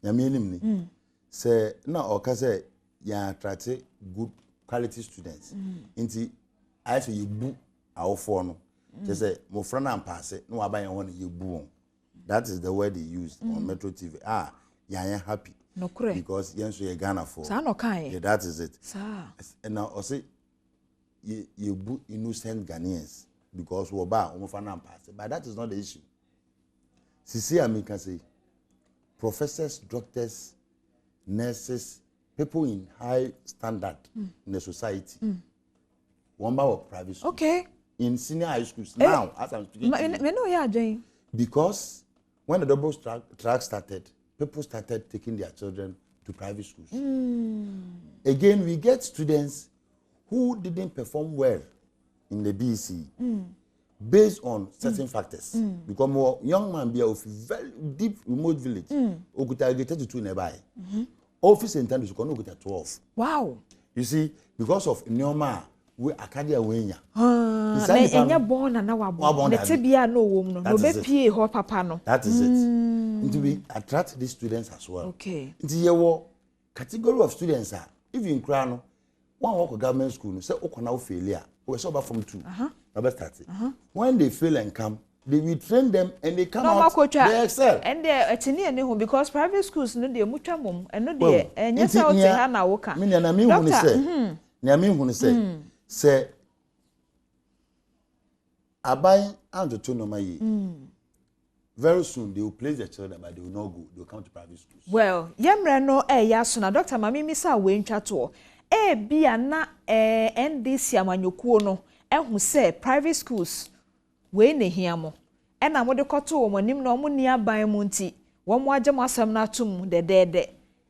ya menim ni. Say na oka say ya attract good quality students. Inti I say you bu our phone. Just say mo friend and pass it. No abayan one you bu. That is the word they used on Metro TV. Yeah, happy. No correct. Because yes, we Ghana for. Sa no kai. Yeah, that is it. Sa. And now I say you bu innocent Ghanaians because we ba o friend and pass it. But that is not the issue. Sisi I can say professors, doctors, nurses, people in high standard in the society. One bar of private schools. Okay. In senior high schools now, as I'm speaking. Because when the double track started, people started taking their children to private schools. Again, we get students who didn't perform well in the BEC based on certain factors. Because more young man be of very deep remote village, Okuta get to 2 nearby. Office in town is going to get 12. Wow. You see, because of Nyoma, we Acadia Wenya. Enya born and now born. Let's be a no woman, no baby, her papa no. That is it. And to be attract these students as well. Okay. The category of students are even Crown, one work government school, say Okona failure. We're so from 2. Number 30. When they fail and come, they will train them and they come out. They excel. And they're at any home because private schools no they much mum and no they and yes out to Hana Woka. Niami when say Abai and the Tonomai. Very soon they will place their children, but they will not go. They will come to private schools. Well, Yamra no yasuna Dr. Mami Misa Wayne Chato. Biana NDC amanyukuo no who say private schools we ne hiamo e na mode koto wo manim na omo ni aban mu nti wo mo agye masam na tum de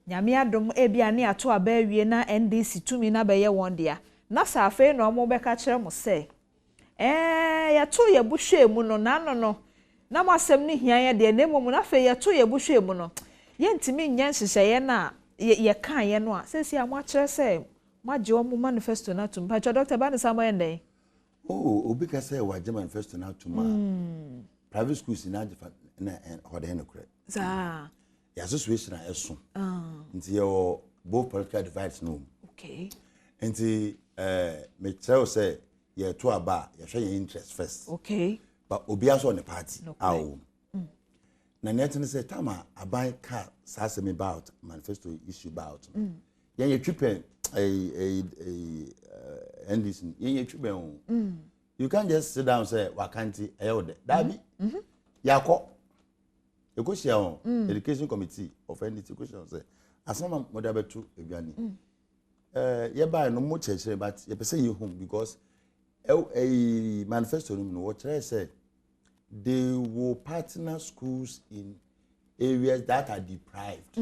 nyame adom biane ato aba wie na NDC tumi na beye won dia na safe na omo beka kire mo say ya to ye buhwe mu no na masam ni hia ye de na mom na fe ye to ye buhwe mu no ye ntimi nya nhyehyeye na ye kan ye no a sesi amo akire say magye omo manifesto na tum pa Dr. Bani Samoyende. Oh, Obika say waje manifesto na tuma. Private schools in Ajifa na hode no kure. Za. Ya association na eso. Nti your both political divides no. Okay. Nti me tell say ye to aba, ye hwe your interest first. Okay. But obi aso on the party. Awo. Na netin say tama aban ka sa me about manifesto issue about. Ye tripe NDC you can't just sit down and say wakanti ayode dabi yako ekosia education committee of NDC question say asama modabetu eduani ye buy no mo chechere but ye pese you home because a manifesto no what say they will partner schools in areas that are deprived.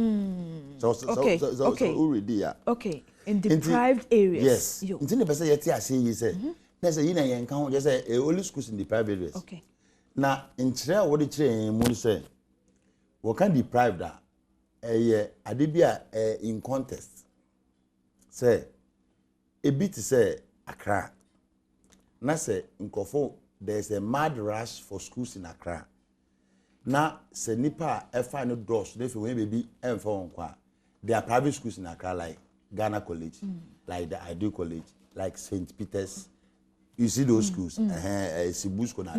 So already yeah. Okay. In deprived areas. Yes. Until the person yet I say you say. There's a yin can just say only schools in deprived areas. Okay. Now in Chile what the Chile mo say what can deprive that adibia in contest. Say a bit say Accra. Na say in Kofo there's a mad rush for schools in Accra. Na se nipa find no doors they when baby for kwa there are private schools in Accra like Ghana College like the Ideal College like St. Peter's you see those schools Sibusko na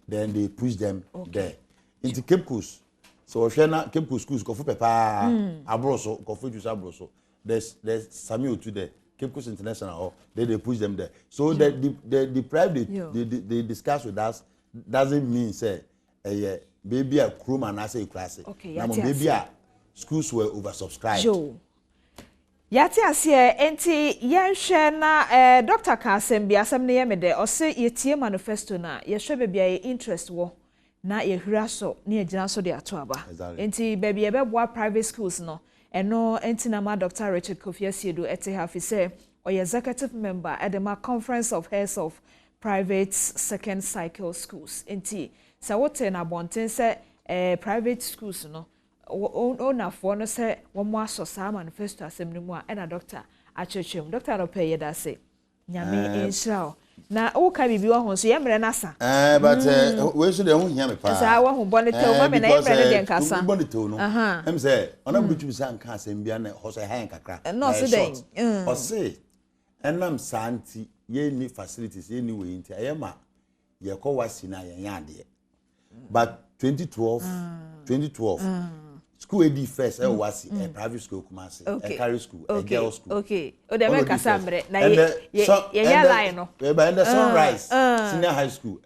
then they push them there into Cape Coast so Oshana Cape Coast schools go for pepa abroso go for juice abroso there's Samuel to there Cape Coast International they push them there so the private they discuss with us doesn't mean say baby a crew and I say class. Okay, now baby schools were oversubscribed. Joe. Yati asie enti yenhwe na Dr. Kasem bia asem ne yemede o se yetie manifesto na yehwe bebia ye interest wo na yehura so na yegina so de ato aba. Enti bebia beboa private schools no eno enti na ma Dr. Richard Kofi Asiedu ete hafi say o executive member at the Conference of Heads of Private Second Cycle Schools. Enti sa wote na bonten se private schools no owner for no se wo mo aso sa manifesto asem ni mu a na doctor achechem doctor no pay yeda say nyame enhira na wo ka bibi wo ho so ye mre na sa but we so de ho hia me pa sa wo ho bonne te wo me na ye mre ne de nkasa bonne te no em say ona butu sa nka asem bia na ho so han kakra no so den o say enam santi ye ni facilities ye ni we nti ayema ye ko wasi na ye yade but 2012 school ed first I was a private school Kumasi a carry school a girl school okay o de make asambre na ye line no and the Sunrise senior high school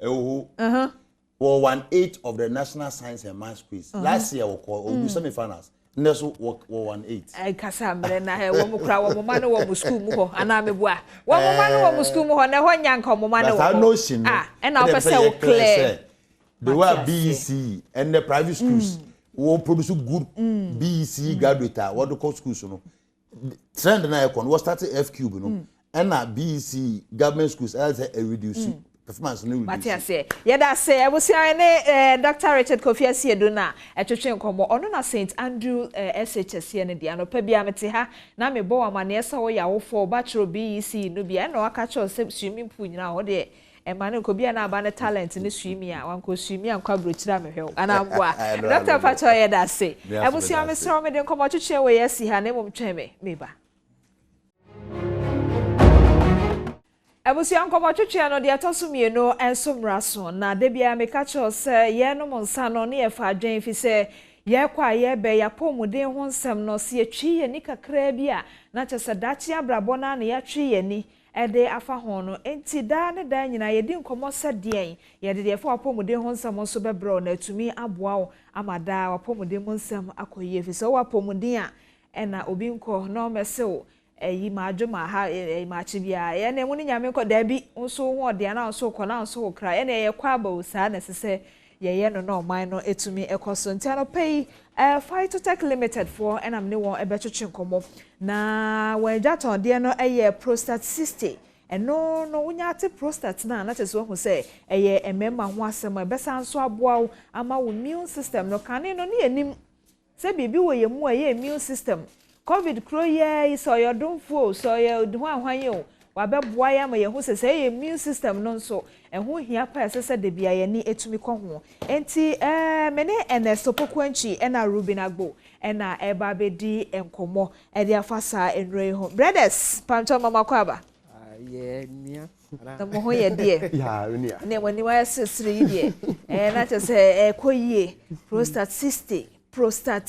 were 1/8 of the national science and math quiz last year we call semi-finals neso 1/8 ai kasambre na he wo mu kra wo ma no wo mu school mu ho ana mebua wo ma no wo mu school mu ho na ho nyanka wo ma no wo e na o say wo clear the were BEC and the private schools will produce good BEC graduate what the schools no trend na econ was started F cube no and na BEC government schools as a reduce performance no reduce Matias ye da say e busi ne Dr. Richard Kofi Asiedu na etwetwe nkomo ono na St Andrew SHS ye ne dia no pa bia mete ha na me bo amane esa wo ya wo for bachelor BEC no bia na waka cho swimming pool nyina ho de emane ko bia na aba ne talent ne swimming a wan ko swimming ankwa brochira me hwe ana boa Dr. Pacho ye da say e busi amesro me de nkomo twetwe we yesi ha ne mom tweme meba Abusi anko twetwe no de atosumie no ensomra so na de bia me ka cho se ye no monsa no ne ye fa adwen fi se ye kwa ye be ya pomuden ho nsem no se etwi ye ni kakra bia na che se dachi abrabo na ne ya twi ye ni ede afa ho no enti da ne da nyina ye di nkomo se den ye de ye fa pomuden ho nsem so bebro na atumi aboa wo amada wa pomuden mo nsem akoye fi se wa pomuden a ena obi nko no mesew eyi majuma ha ma chibia ye na emu ni nyame ko da bi nso ho de na nso ko na nso kra ye na ye kwa aba usa na sese ye no no man no etumi ekoso nti ano pay Phytotech Limited for enam ne won ebetwetwe nkomo na wajaton de no eye prostate cyst eno no wonya ate prostate na tese wo se eye emema ho asem ebesa nso aboa ama wo immune system no kane no ne anim se bibi wo ye mu eye immune system COVID kroye iso yo domfo so ye ho ahwan o wa beboa ya ma ye ho se ye immune system no nso ho hia pa se de bia ye ni etumi kɔ ho enti mene enesopokwanchi na Ruben Agbo na eba bedi enkomo e de afasa enre ho brothers pancho mama kwaba ye nia na mo ho ye de ya nia ne woni wa sesire de na che se koyie prostate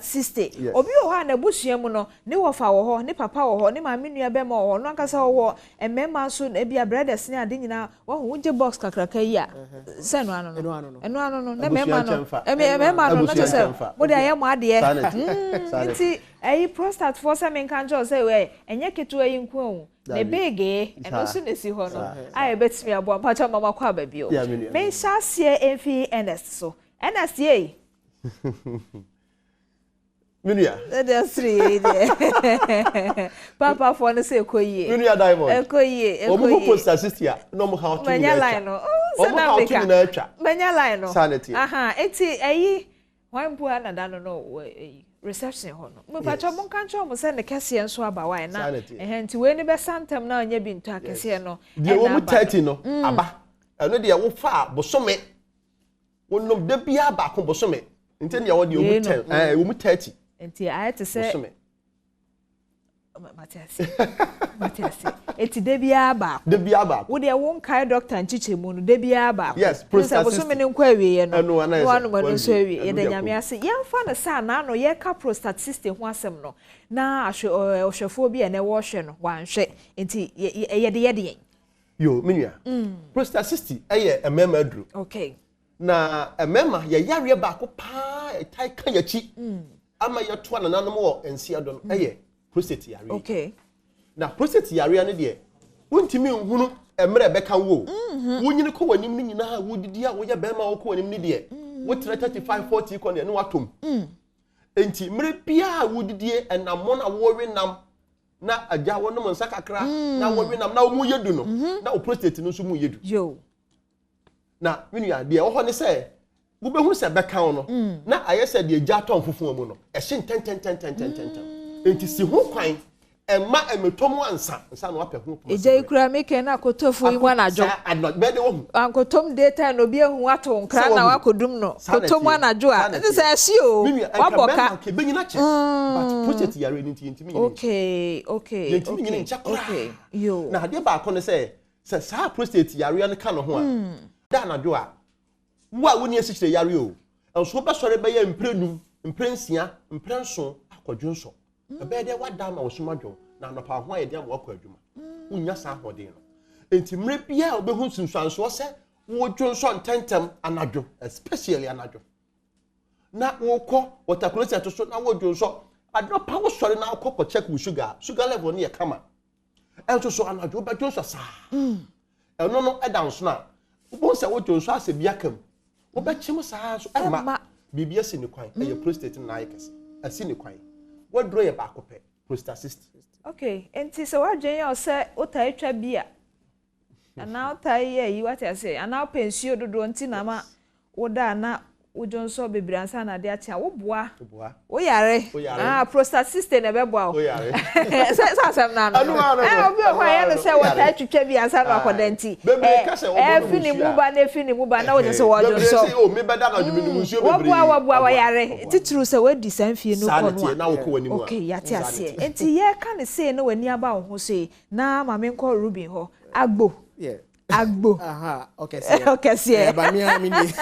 cyst obi o ha na busua mu no ne wofa wo ho ne papa wo ho ne ma menua be ma wo no ankasa wo emema so na bia brothers ne ade nyina wo ho je box kakraka yi a se no ano no ne mema no no na se mo de aye mo ade nti ayi prostate for se men kan jo se we enye ketu ayi nko o ne bege eno so ne si ho no aye betimi abo ampacha mama kwa ba bio men shasie enfi ns so NSA. Minia. That's three. Papa for the say koye. Minia diamond. Koye. Omo post assistia. No mo how to. Menya line no. Omo how to na atwa. Menya line no. Sanity. Aha, enti ayi wan pu ana da no reception ho no. Me pacho mo kan cho mo se ne kese enso aba wa na. Enti we ni be santem na anya bi nto akese no. De wo mu 30 no aba. Eno de wo fa bosome. Wonom de bia ba ko bosome nti ne wo de omu 10 omu 30 nti ayete se Matias eti de bia ba wo de won kai doctor nchiche mu no de bia ba yes prostate bosome ne nkwa awie no wanu mo so awie ye de nyame ase ye mfa na sa na no ye ka prostate cyst ho asem no na ahwefo bi ene wo hwe no wanhwe nti ye de yo menua prostate cyst eye emema adru okay na emema ye yare ba ko pa tai kan yachi ama ye to na nanom wo ensia do no eye prostate yare okay na prostate yare ne de wontimi nhunu emre beka wo wonyini ko wanim ni nyina ha wodidi a wo ye bema wo ko wanim ni de wo 35 40 ko ne watom enti mre bia wodidi enamo na wo we nam na agya wo no nsa kakra na wo we nam na wo mu yedu no na o prostate no so mu yedu yo na menua de wo ho ne se wo behunu se beka no na aye se de agya ton fufu mu no e hye ten enti si ho kwan Emma emetomo ansa no ape ho. Eje ikura meke na kotofu yi anajo. Be de wo. Ankotom data no bi ehu ato nkra na wakodum no. Kotom anajo a. This is you. Waboka. Ke benyina che. But project yare ni ntimi. Okay. Yo. Na de ba ko ne say sa prostate yare no ka no ho a. Da anajo a. Wo a woni asikyire yare o. Enso be sore be ya mprenum, mprensia, mprenso akwadwonso. Ebe de wada ma wosumadwo na anopa ho ayede am wakọ adwuma. Unya sa hode no. Enti mre bia obehu sunsuanso se wo dwonso ntentem anadwo, especially anadwo. Na wokọ watercloset to so na wo dwonso adropa wo sore na akọ check with sugar level ne kama. Enso so anadwo be dwonso sa. Eno no edanso na wo se wo dwonso ase bia kam. Wo be chim sa so ema bibia se ne kwan eye prostate na ayekese. Asi ne kwan. What draw your back up? Prostacyst. Okay, and so what Jane say, what I try beer. And now tie ye, what I say, and now pensio do antinama, or dana, we don't so be bransana de atia, oh bois. Oh, yare. Ah, prostacyst in a bebo. Oh, yare. Says I'm not. I'll be a say what I try beer and Saba Codenti. Fini Muba, now just a word. Oh, maybe that what yare. It's true, so what decent you know. Okay, yatia say. And tia can say no when nearby who say, nah, my men call Ruby ho. Agbo. Yeah. Agbo. Aha. Okay. Okay. See. Ba mi amini.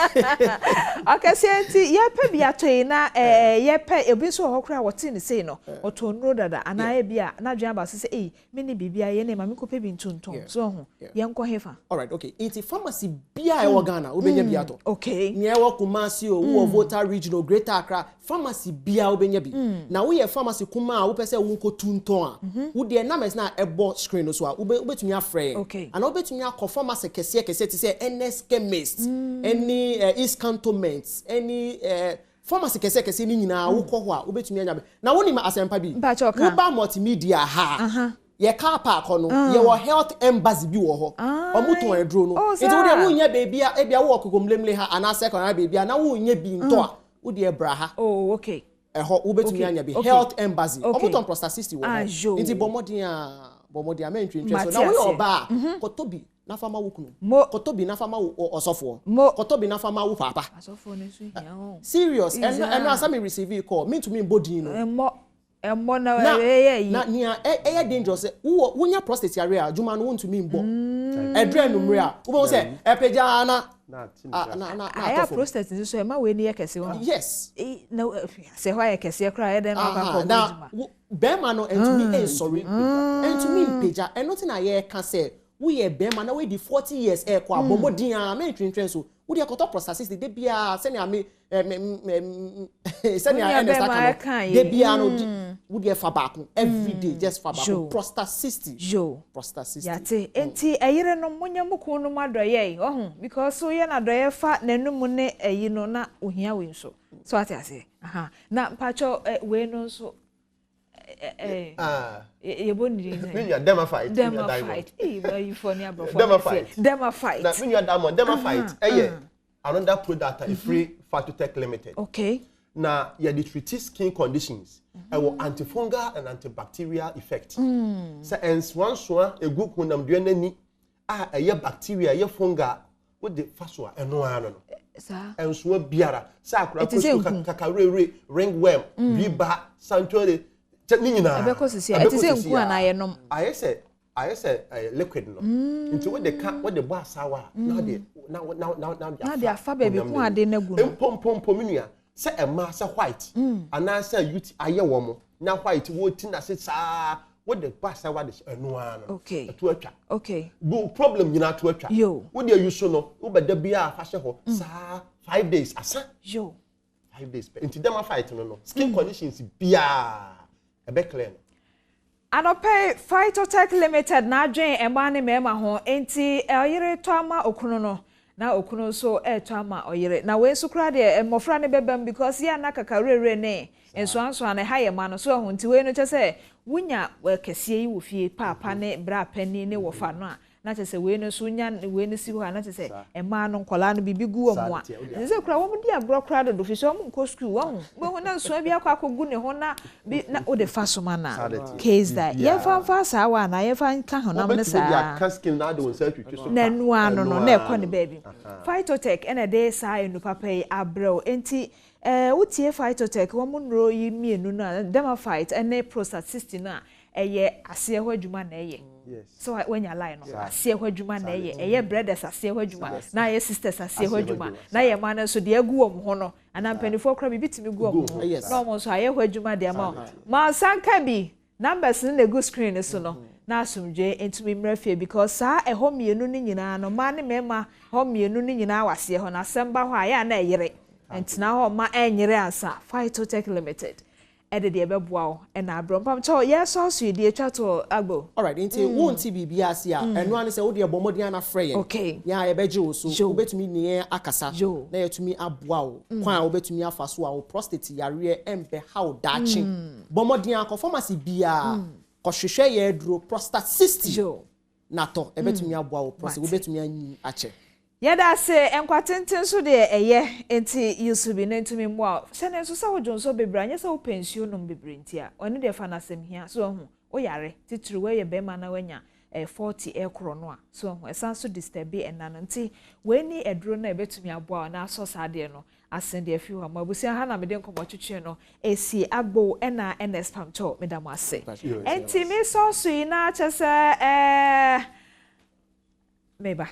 Okay. See. Ti ye pe bia to na ye pe ebi so ho kra wotin ne say no. Oto nro dada ana ye bia na dwan ba se eh me ne bibia ye ne ma me ko pe bi ntonton. So ho. Ye nko hefa. All right. Okay. Iti pharmacy bia e wo Ghana obenya bia to. Okay. Ne e wo Kumasi o wo Volta Regional Greater Accra pharmacy bia obenya bi. Na wo ye pharmacy kuma a wo pese wo nko tunton a. Wo de na mes na ebo screen no so a wo betumi afre. Okay. Ana wo betumi akọ pharmacy kese to say NS chemist, any East Cantonments, any pharmacy kese ni nyina wo kọ ho a wo betumi anya. Na woni ma asempa bi. Wo ba multimedia ha. Ye car park no, ye wo health embassy bi wo ho. Omuton edro no. Enti wo de wo nya baby a bia wo kokomlemle ha ana second na baby na wo nya bi nto a wo de bra ha. Oh, okay. Ho wo betumi anya bi health embassy. Omuton prostacyst wo ho. Enti bomodin a men twintwe so na wo oba kotobi na fama wukunu kotobi na fama osofo kotobi na fama wu papa asofo ne so hia ho serious and as me receive call me to me body no emmo na yi na nia dangerous wo nya prostate area adwuma no won't me mbo edre numre a wo say epeja na aya prostate so e ma we ni yekese ho yes no se ho yekese kra e den no ka ko na be ma no and to me sorry and to me peja and nothing I can say we ye be man we di 40 years e kwa bomodin a me twintwen so we dey koto prostacyst de bia se na me se na ns aka de bia no we dey fa back every day just fa back prostacyst prostacyst yate enti eyire no munya muku no madoye ohun because so ye na doye fa nanum ne eyi no na ohia we so ate ase aha na pacho we no so you Dema fight. You funny about Dema fight. Now, when you are diamond, Dema fight. Another product is free Fatutech Limited. Okay. Now, you treat skin conditions. Will antifungal and antibacterial effect. So, and once a good when I'm doing any a bacteria, a fungal with the faswa and no ano. And so biara, sakura, kakare, ringworm, biba, sanctuary. I say liquid no. Into what the bar sour now they are far baby who are they negu. Pompominia say a mass white and I say youth aye woman now white wotin as it's what the bar sour is no. Okay. Okay. Go problem you know to a yo. What do you so no? Uber the beer fashion ho 5 days asa yo 5 days. Into them fight no skin conditions beer. Anope Phytotech Limited na adwen emane mema ho enti oyire to ama okuno no na okuno so to ama oyire na we sukra de mofra ne bebam because ya na kakarere ne enso ane haye ma no so ho nti we no che se wunya we kese yi wo fie papa ne bra pani ne wo fa no a na che se we no so nya we no si ho na che se e ma no nkola no bibi gu omo a se kura wo di agro kura do fi so mo nko school wo na so bi akwa akogu ne ho na bi na o de fa so mana case that ye fa sa wa na ye fa nka ho na me sa casking na de won sa twitwi so na nu ano no na e ko ne baby Phytotech ene de sa enu papa yi abro enti utie Phytotech wo mun ro yi mienu na Dermafight ene prostate cyst na eye ase ho adwuma na eye so when you lie no ase ho adwuma na eye brothers ase ho adwuma na eye sisters ase ho adwuma na eye man so de agu om ho no ana mpanifo kra bitimi gu om no mo so aye ho adwuma de ma sanka bi numbers na go screen so no na asumje entumi mrafie because sa eho mienu ni nyina no ma ne mema ho mienu ni nyina wase ho na semba ho aya na eyere entina ho ma enyere ansa Phytotech Limited ede de beboa o na abrompam cho yes so you dey twa to agbo alright enti wonti bibia ase a eno ane se wo de bomodin na frey okay ya ye beje wo so obetumi ne akasa na yetumi aboa o kwan a obetumi afa so a wo prostate yare embe how dachi bomodin akọ pharmacy bia kohwehwe ye duro prostate cyst na to ebetumi aboa wo prostate obetumi anyi ache yada se enkwatenten so de eye enti yusubi na ntumi mwa se ne so sa wojonso bebra anya sa wo pension no bebre ntia oni de fa na sem hia so hu o yare titiri we ye be ma na wanya 40 ekro no a so hu esan so disturb enano nti we ni eduro na ebetumi aboa na so sa de no asende afi ho ma busia ha na me de nkomo twetwe no esi agbo na ns pamcho medam ase enti me so so ina chese meba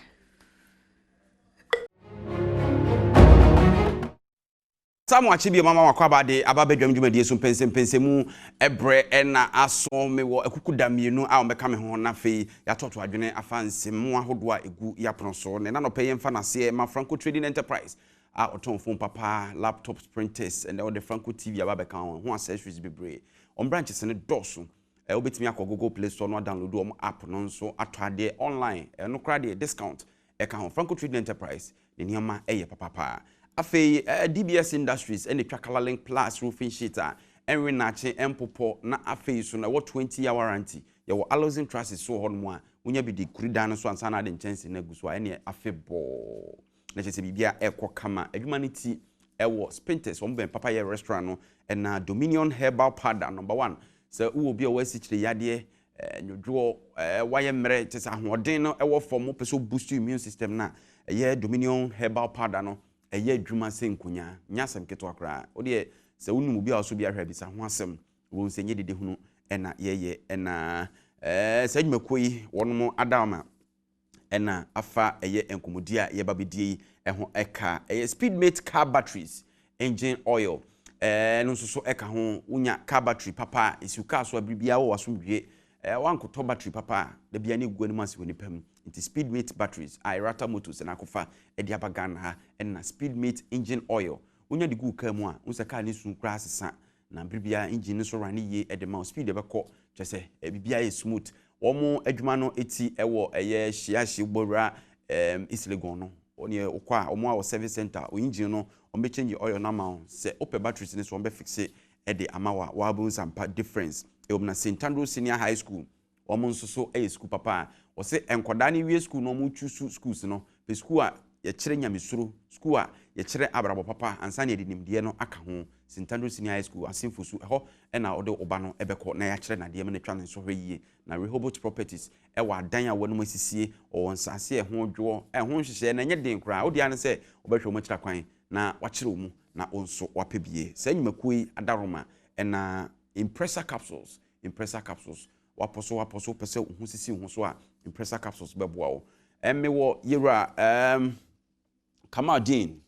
Samu achibi mama wakwaba de ababedwam dwumadie so pensempensemu ebre ena aso me wo ekukuda mienu a omeka me ho na fe ya toto adwene afansemu ahodo a egu ya pronso ne na no peye mfa na se ma Franco Trading Enterprise a oton phone papa laptops printers and all the Franco TV ababeka ho accessories bebre on branches ne doso obetimi akọ Google Play Store no download o app no nso atwade online no kra de discount e ka ho Franco Trading Enterprise ne niama eye papa Afe DBS Industries and the Tracalalink Plus roofing sheeter and renache empopo na afe so na what 20-year warranty your alloys trusses so hon mo unya bi de kuridano so ansana de chance na guso ene afe bo na chese bibia ekọ kama adwumaniti ewo spinters on ben papa ye restaurant no and na Dominion Herbal Powder number 1 so wo bi o wasi chire yade nyodwo waye mre chese ahoden no ewo form peso boost immune system na ye Dominion Herbal Powder no eye adwuma se nkonya nyasem keto akra ode se wonu bi a so bi ahwa bi sa ho asem wo nsenye dede hunu ena yeye ena se adwumakoyi wono adama ena afa eye enkomodi a ye babedie eho eka eye Speedmate car batteries engine oil no so eka ho unya car battery papa isuka so abibia wo asomdwe wankoto battery papa da bia ne guani masi woni pam nti Speedmate batteries Irata motors na kofa edi abagana ha na Speedmate engine oil unya de gu ka mu a unsa ka ne sun kra asesa na bibia engine so run ye edema speed ebekọ chese bibia ye smooth omo adwuma no eti ewo eye hia gbora islegon no oni okwa omo a service center o engine no o be change oil na ma se ope batteries ne so o be fixe ede amawa wa bu sampa difference na St. Andrews Senior High School omo nso so school papa o se enkoda ni wie school no mo chusu schools no be school a ye kire nyamesuro school a ye kire abrabo papa ansa ne edinimde no aka ho St. Andrews Senior High School asimfosu ho na ode oba no ebekọ na ya kire na de me ne twa ne so hweyie na Rehoboth Properties wa dan a wonu masisie o nsase ho dwo ho hwehye na nye den kra odi an se obehwe mo kira kwan na wa kire mu na onso wapebie sa nyumakui adaroma na impressor capsules waposo pese hu sisi hu so a impressor capsules beboa wo emmewo yera Kamadin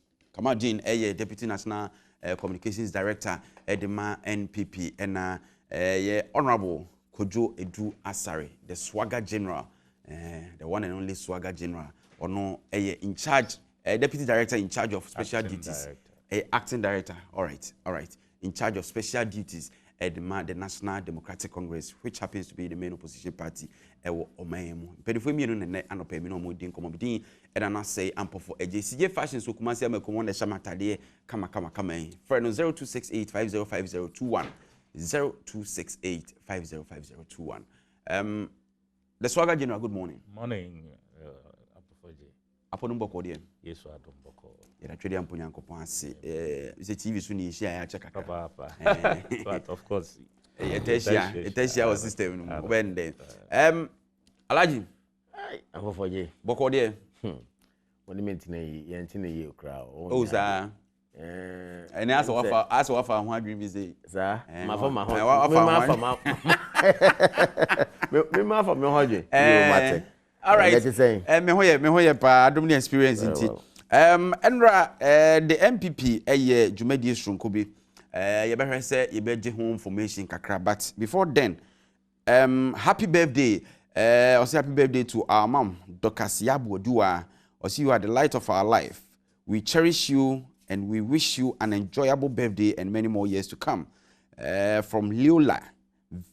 Deputy National Communications Director Edema NPP and ye Honorable Kojo Edu Asare the Swagger General the one and only Swagger General or no in charge Deputy Director in charge of special duties acting director all right in charge of special duties the National Democratic Congress, which happens to be the main opposition party, Omayemu. But if we mean and pay me no more din commodity, and I say ample for AJCJ fashion, so come and come on the Shamatade, come for 0268 505021. 0268 505021. The Swagger General, good morning. Morning, Upon Boko, dear. Yes, Adom Boko. You're actually on Punyanko Pansi. It's a TV soon, I check. But of course, it is our system. When then, Alaji, I'm for you. Boko, dear. What do you mean, you crowd? Oh, sir. And as of 100 busy, sir. My from my home. All right. Me hoye pa adom experience nti. Enra the MPP Jumedi Strunko bi ye behwe se ye beje ho information kakra, but before then happy birthday happy birthday to our mom Dr. Siabu Odua. You are the light of our life. We cherish you and we wish you an enjoyable birthday and many more years to come. From Leola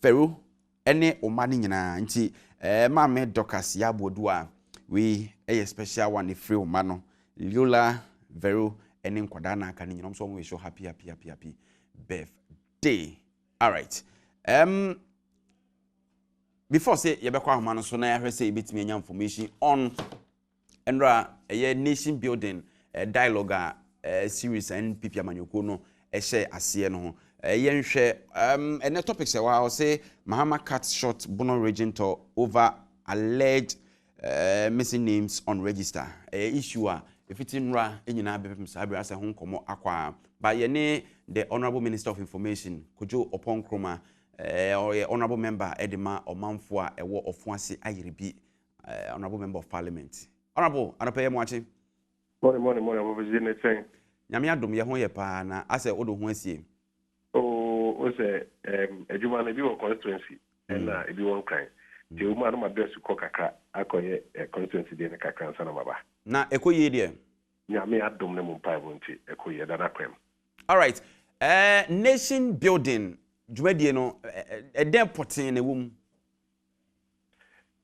Veru ene omani nyina nti mama Dr. Siabu Odua, we a special one free omano Leola Veru ene nkwadana aka nyina so we show happy birthday. All right. Before say yebekwa ahoma so na yahwe say betimi anya information on Enra a nation building dialogue series and Pipi Amanyoko no share asiye no yenhwe and the topic say I say Mahama cut short Bono Regent over alleged missing names on register issue if it's in ra enyina bepem sabre ase ho nkomo akwa by yene the honorable minister of information Kojo Opon Kroma or honorable member Edema Omanfo a ewo ofuase ayiribi honorable member of parliament. Honorable, anope watching. Morning. What was the thing? Nyame adom ye ho ye pa na ase odo ho asie. Oh, o say a Juma bi wo constituency and e bi won kan. The woman no address ko kakra akoye constituency de ne kakra nsa na baba. Na ekoye de. Nyame adom ne mo pa bonti ekoye da na kwem. All right. Nation building Jumedie no den potin na wom.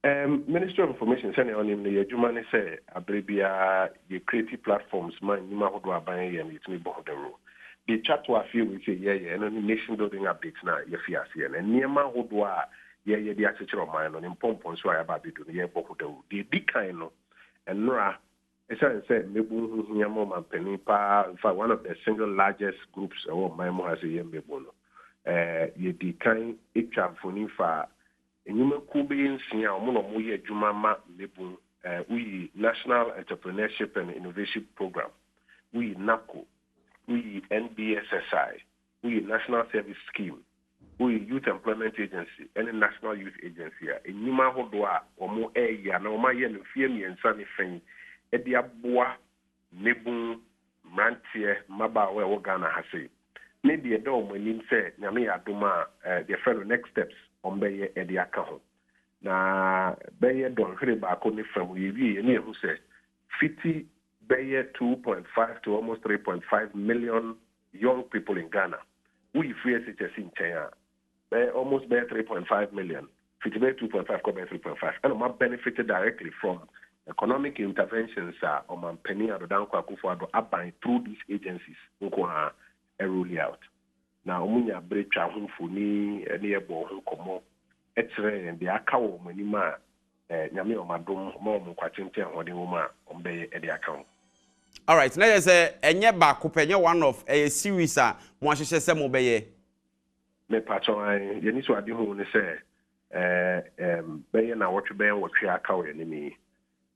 Ministry of Information send on him the Jumani say abribia ye creative platforms man you ma hodo aban ye me timi bo the rule. The chat to feel we say and only nation building updates na ye fiase and niema hodo a ye the access of mine on impompo so aba be do ye bo the rule. The big kind no and nora esa say mebu nyamo man penipa in fact one of the single largest groups or my mo has a ye mebu no ye the kind itwa foni fa enyuma kube nsia omo no ye adwuma ma lebu we National Entrepreneurship and Innovation Program, we NACO, we NBSSI, we National Service Scheme, we Youth Employment Agency, and the National Youth Agency. Enyuma hodoa omo ya na oma ye no fie miensa ne fen e dia boa lebu mrantie maba we wo Ghana ha sei. Ne de do omo nim se nyame adoma the fellow next steps on beye edi aka ho na beye don hre ba ko ne fam ye ne hu se fiti beye 2.5 to almost 3.5 million young people in Ghana. We free SHS in China almost beye 3.5 million, fiti beye 2.5 ko beye 3.5 and ma benefited directly from economic interventions on man penny adodan kwa kufu ado aban through these agencies nko ha roll out. Now, omunya brecha humfuni ene ebo hunkomo etre and the akawo manima nyame omadom mo mo kwachente hode homa ombe e the account. All right, now you say enye ba ko penye one of a series a mo ahyehyɛ sɛ mo bɛyɛ. Me patron ye ni so ade hu ne sɛ bɛyɛ na wɔtwe bɛyɛ wɔtwe akawo enemi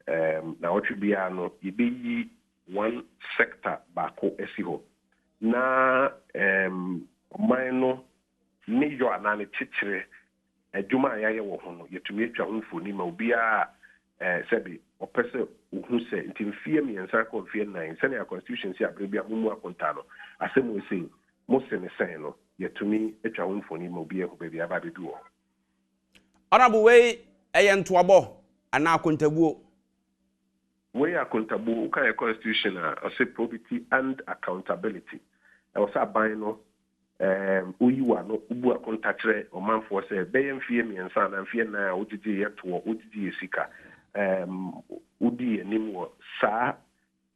na wɔtwe bia no yibeyi one sector ba ko esi ho na Mino Nijo anani chichire Juma ya wo ho no yetumi atwa ho mfoni ma obi a sebi opese uhu se ntimfie miensa ko mfie nan se na constitution si abrebia mumu akonta no asem we sei mo se ne sen no yetumi atwa ho mfoni ma obi e ho bia aba bedu ho. Honorable way eyentoabo ana akontabuo we akontabuo ka constitution a say probity and accountability. I was aban no uyiwa no ubu akontatre omanfo se beyem fie miensa na fie na odidi yeto odidi esika udi enim wo saa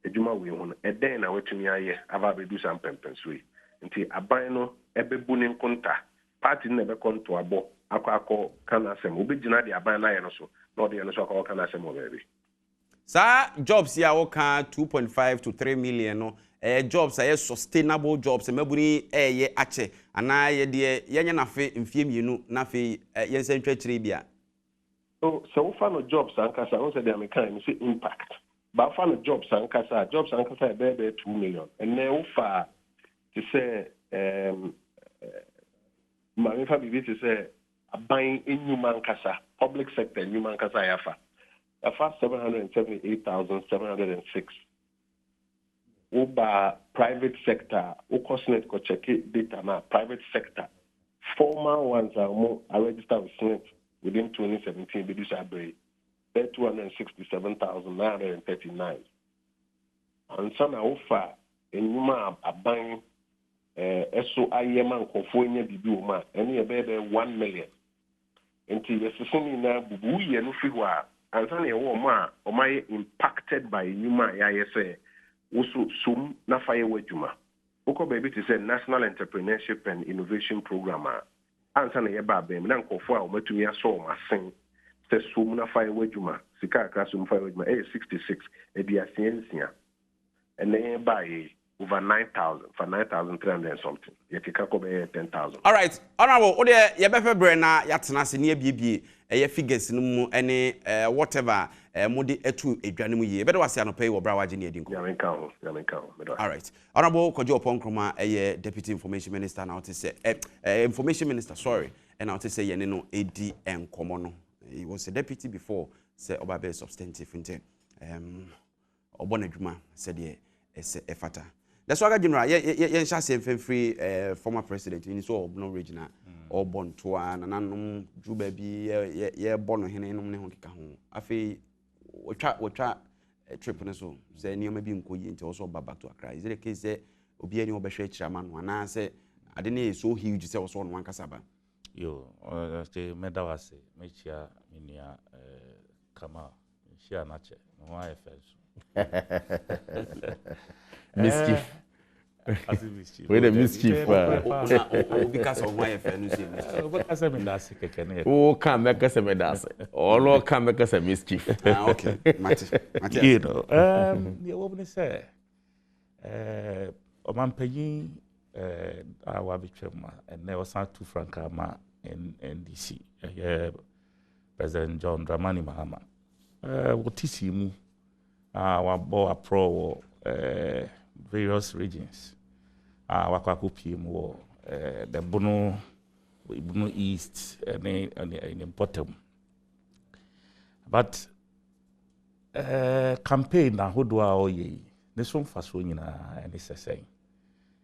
edwuma we ho no eden na wetumi aye aba bedu sam pempensui nti aban no ebebu ne nkonta party na be konto abo akọ kana sem obegina de aban na ye no so no dey no so ka ka na se mo baby sa jobs ya wo ka 2.5 to 3 million no jobs are sustainable jobs mabuni ye ache ana ye de yenye na fe mfie mienu na fe yense ntwetire bia so no jobs ankasa won say the American say impact but for no jobs ankasa be 2 million and then wo fa to say ma fa bibi to say aban enyuma ankasa public sector enyuma ankasa yafa 778,706 Uba private sector, Ukosnet ko check data na private sector. Formal ones are registered with SNET within 2017, but this are 267,939. And some are offer and you ma abang SOIM and Kofonia Bibuma, and you be 1 million. Until the system na bubu ye no fiwa, and some o my impacted by Numa ISA. Also, sum na fire wejuma. Oko baby to say National Entrepreneurship and Innovation Program. Answer na yeba be na nkofo a omatumi aso o masen. Say sum na fire wejuma. Sika aka sum fire wejuma 66 e dia sensia. And then buy over 9,000 for 9,300 and something. Yekika ko be 10,000. All right. Honorable, o de ye be fe na yatena se ne biebie eye figures no mu ene whatever mode etu edwane mu ye. Be de wase anopai wo bra waje ne edinko. Ya menka ho. All right. Honorable Kojo Oponkroma eye Deputy Information Minister na ote say Information Minister, sorry. And na ote say ye ne no edi enkomo no. He was a deputy before say obabe substantive inte. Obonadwuma said ye efata. That's why General, ye say free former president in so no regional or born to an anum ju baby ye born hene no ne ho keka ho. Afi we try trip no so say ni o ma bi nkoyi nti also back to Accra. Is it the case say obi ani obehwe chairman no na say ade na so huge say also no wankasa ba. Yo, say medawase mechia minia kama share na che no afes. Mischief. Wait a mischief. Because of my friend because I'm in that kekene. Oh, come make us a medase. All come make us a mischief. Okay. Mate. You know, the woman say Omanpeyin our bichema and there was two frankama in NDC. President John Dramani Mahama. What is him? Our boy pro various regions. Wakwaku PM war the Bono East and in bottom. But campaign na who do oye this one fast one and it's saying.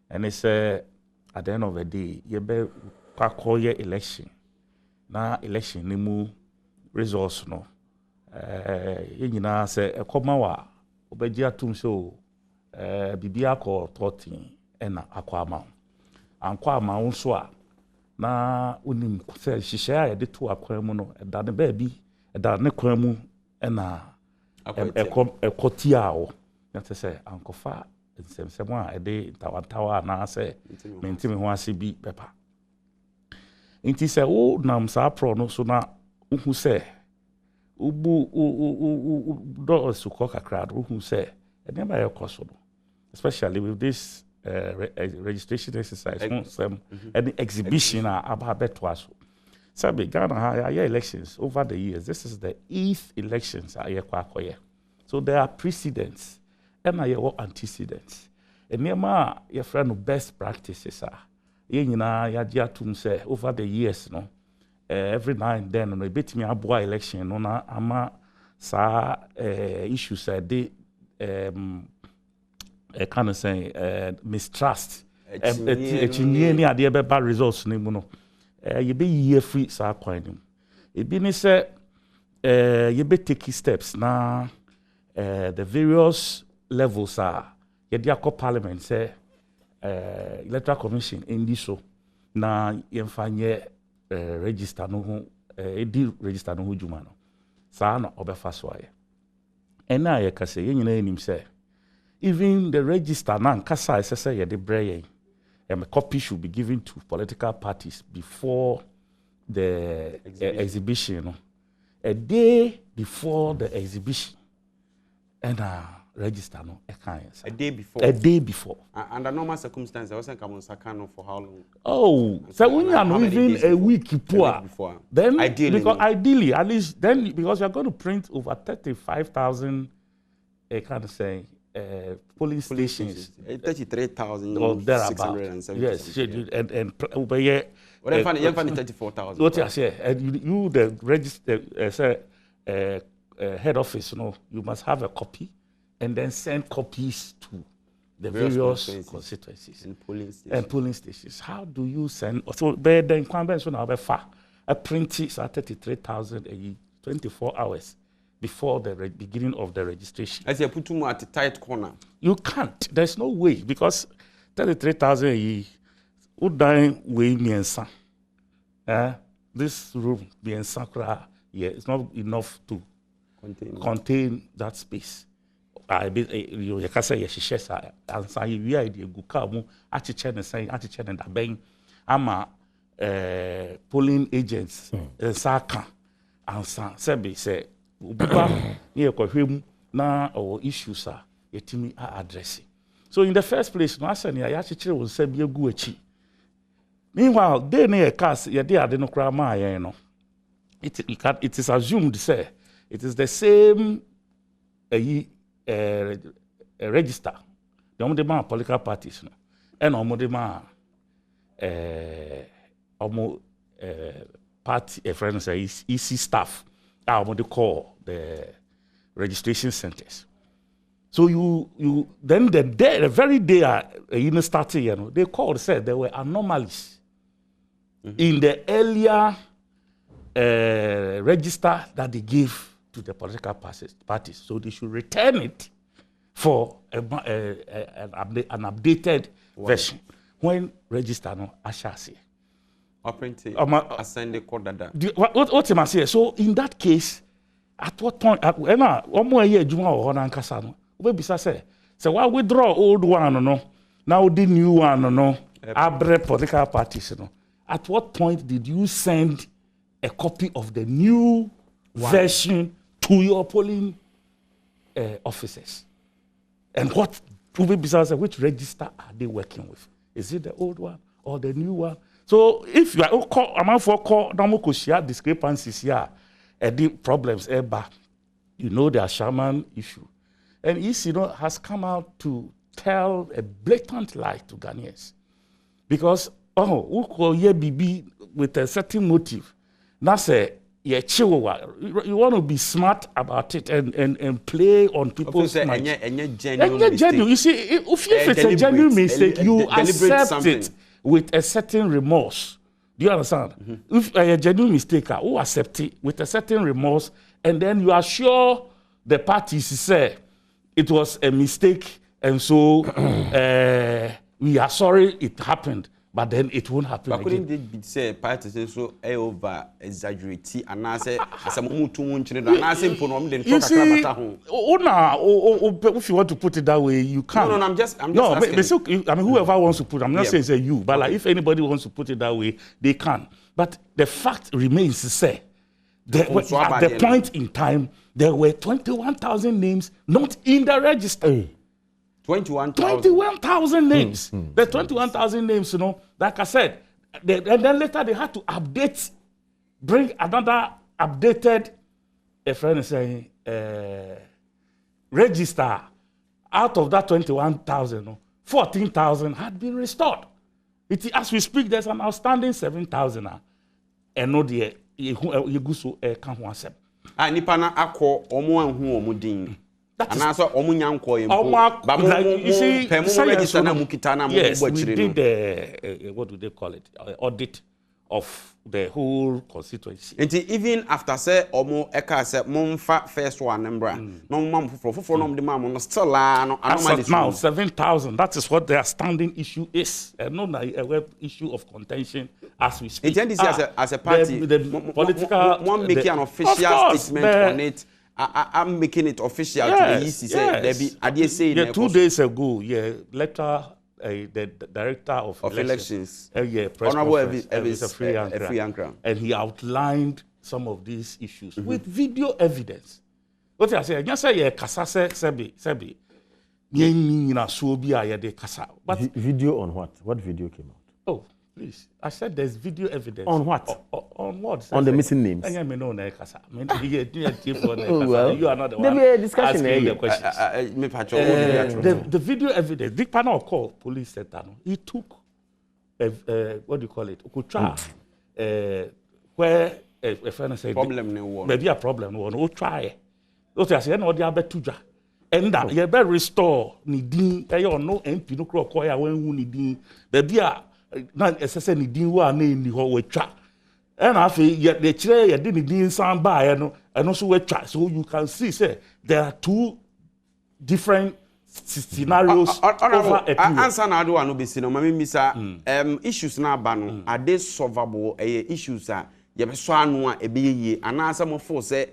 And it's at the end of the day, you be call your election. Na election nimu results no. Yina say komawa obeji atum so bibia ko 13 ena akwama ankwama nso a na unim say hihye a de to akwan mu no da ne ba bi da ne kwan mu ena ekotiawo na te say ankofa nsem a de tawantawa na say mentimi ho ase bi pepa inti say o nam sa pro no so na uhu say ubu do suko kakra uhu say enema yekoso no especially with this registration exercise any exhibition about betwaso sabe Ghana elections over the years. This is the 8th elections so there are precedents and antecedents and nema your friend best practices are say over the years no every now and then no bit me aboa election no na ama sa issues they kind of say mistrust ni ade be bad results ni mu no you be year free sa kwan ni e bi ni say you be take steps na the various levels are you dey call parliament say electoral commission in this so na yemfanye register no ho edi register no ho juma no sa na obefa so aye ena ye kase ye nyina enim say even the register na nkasa say ye de breye a copy should be given to political parties before the exhibition no a day before the exhibition, and register no a day before. A day before. Under normal circumstances, I wasn't coming to for how long? Oh, so when you are even a week before, then ideally, at least then because you are going to print over 35,000, kind of say, polling stations. 33,000 or thereabout. Yes, and over here. What if I find 34,000? What I say, and you the register head office, you must have a copy, and then send copies to the various constituencies and polling stations. How do you send? So, the incumbents will have a print is at 33,000 24 hours before the beginning of the registration. As you put too much at a tight corner. You can't. There's no way because 33,000 would die way miensa. This room miensa it's not enough to contain that space. You can say yes, and say we are the gukamu achichen and saying achichen and abeng ama polling agents saka and say say uba near kohwem na or issues are yetimi addressing. So in the first place, no asen ya achiche will say be gu achi. Meanwhile, they near cast ya dey ade no kra ma yen no. It is assumed say it is the same register. The omodema political parties no. And omodema party friends say EC staff. What they call the registration centers. So you then the very day you started, they called said there were anomalies in the earlier register that they gave to the political parties. So they should return it for an updated version when register no ashasi. Asante Kotoko. What am I saying? So in that case, at what point? One more year, Juma or Honankasa no. We be say, so why withdraw old one no? Now the new one no? Abre political parties no. At what point did you send a copy of the new version to your polling officers? And what? Which register are they working with? Is it the old one or the new one? So if you are among for call discrepancies here, the problems you know the shaman issue. And EC has come out to tell a blatant lie to Ghanaians. Because BB with a certain motive. Now say you want to be smart about it and play on people's minds. You see, if it's a genuine mistake, you accept it with a certain remorse. Do you understand? If a genuine mistake, who accept it with a certain remorse, and then you are sure the parties say it was a mistake, and so we are sorry it happened, but then it won't happen again. But couldn't they say parties so over exaggerate and I say as a mutu and I say you see, if you want to put it that way, you can. No, I'm just asking. I mean, whoever wants to put it, I'm not saying it's you, but like if anybody wants to put it that way, they can. But the fact remains to say, at the point in time, there were 21,000 names not in the register. 21,000 names. The 21,000 names, like I said, and then later they had to update, bring another updated, a friend is saying, register. Out of that 21,000, 14,000 had been restored. As we speak, there's an outstanding 7,000. And no, you go so can't want them. Nipana ako omo anhu omo din. And also omo nyanko you see, yes, we did what do they call it? Audit of the whole constituency. And even after say omo eka say monfa first one number, no mom for no the mom still now 7,000. That is what their standing issue is. Not a web issue of contention as we speak. As a party, the political one making an official statement on it. I'm making it official to the EC. Say 2 days ago, letter. The director of elections. Honorable Evans, and he outlined some of these issues with video evidence. What I say, just say kasa sebi. But video on what? What video came out? Oh, please. I said there's video evidence. On what? On what? On the missing names. Oh, well. You are not the one. There be a discussion the questions. The video evidence. Dick Panel called police center. He took what do you call it? Where a friend said problem. Maybe a problem. No try. Those are saying no they are betuja. And that you better restore Nidin. You no MP no crow koya when who Nidin. Baby a not necessary Nidin who are named the whole cha. And I feel yet the chair you didn't Nidin sound by and also we cha. So you can see say there are two different scenarios over a period. Answer na do anu be si no mama misa issues na aba no are they solvable issues a ye be so anu a e be yeye ana asa mo for say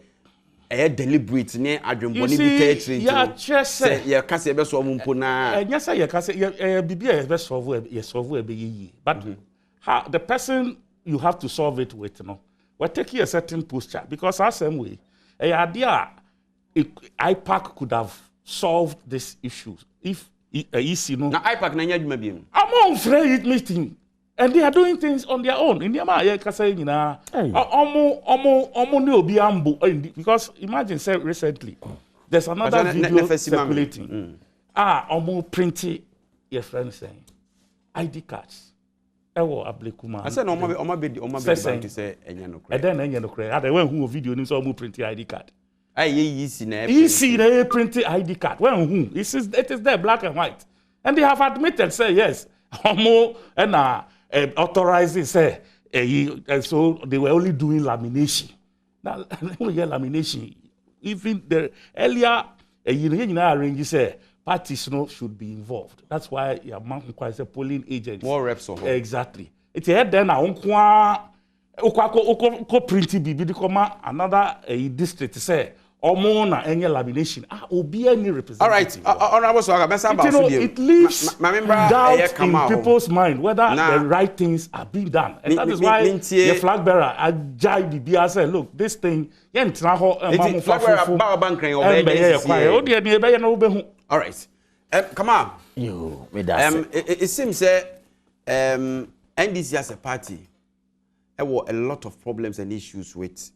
deliberate ne adwemboni bi territory ya chese ya kase be so mumpo na enya say ya kase ya bibia be solve e be yeye but how the person you have to solve it with no we're taking a certain posture because our same way idea IPAC could have solved this issues if easy no na IPAC na nya dwuma bi mu among free meeting and they are doing things on their own in the ma kasa nyina omo ne obi ambo because imagine say recently there's another video circulating omo printy your friend saying ID cards ewo ablekuma I say no omo be to say enya no credit and then enya no credit ada when who video ni so omo printy ID card easy na printy ID card when who it is there black and white and they have admitted say yes omo and authorizing say so they were only doing lamination. Now lamination even the earlier arrange say parties should be involved. That's why your man requires a polling agent. More reps of exactly. It's here then ko printing bibi di koma another district say omo na any lamination obi any representative. All right, honorable Swaga, it leaves doubt in people's mind whether the right things are being done. And that is why the flag bearer Ajay Bibia said, look, this thing all right. Come on. It seems NDC as a party there were a lot of problems and issues with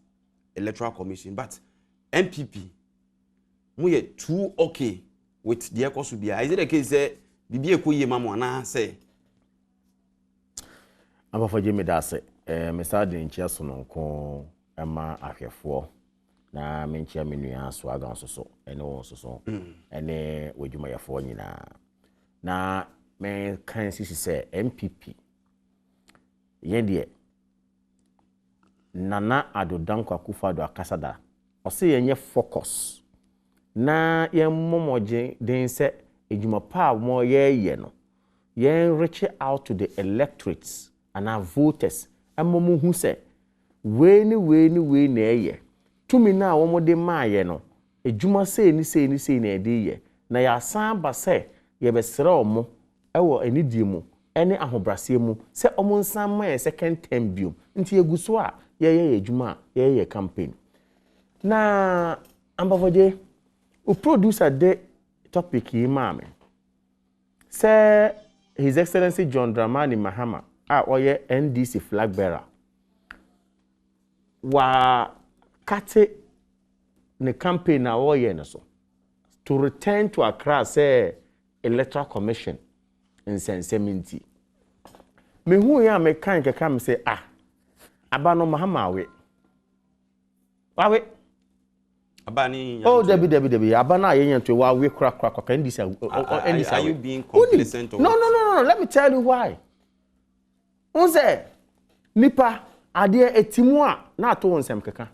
electoral commission, but MPP, we are too okay with the Ekosubia. Is it the case that Bibi Ekuye Mamwana say? I'm for Jimmy Dassey. Mr. Dinchia Sononko, Emma Akefo, na Minchia Minuya Swagan so, and also, and then with you my phone na me can see say MPP. Yendie Nana Adodanko Akufo-Addo Akasada. Ose yenye focus na yen momoje den se ejuma pa mo ye no yen reach out to the electorates and our voters amomu hu se we ni na ye tumi na wo de ma ye no ejuma se ni na ede ye na ya san ba se ye be sere omo ewo anidie mu ene ahobrase mu se omo nsan ma ye second term biom nti eguso a ye ejuma ye campaign. Na ambavoje o producer de topic yi mame say His Excellency John Dramani Mahama oye NDC flag bearer wa kate ne campaign na oye no so to return to Accra say electoral commission in sensementi me hu ya me kan keka me say abano Mahama wawe Abani Debbie. Abana yenye to wa we crack NDC. Are you being complacent? No. Let me tell you why. Unse nipa ade etimu a na to onsem keka.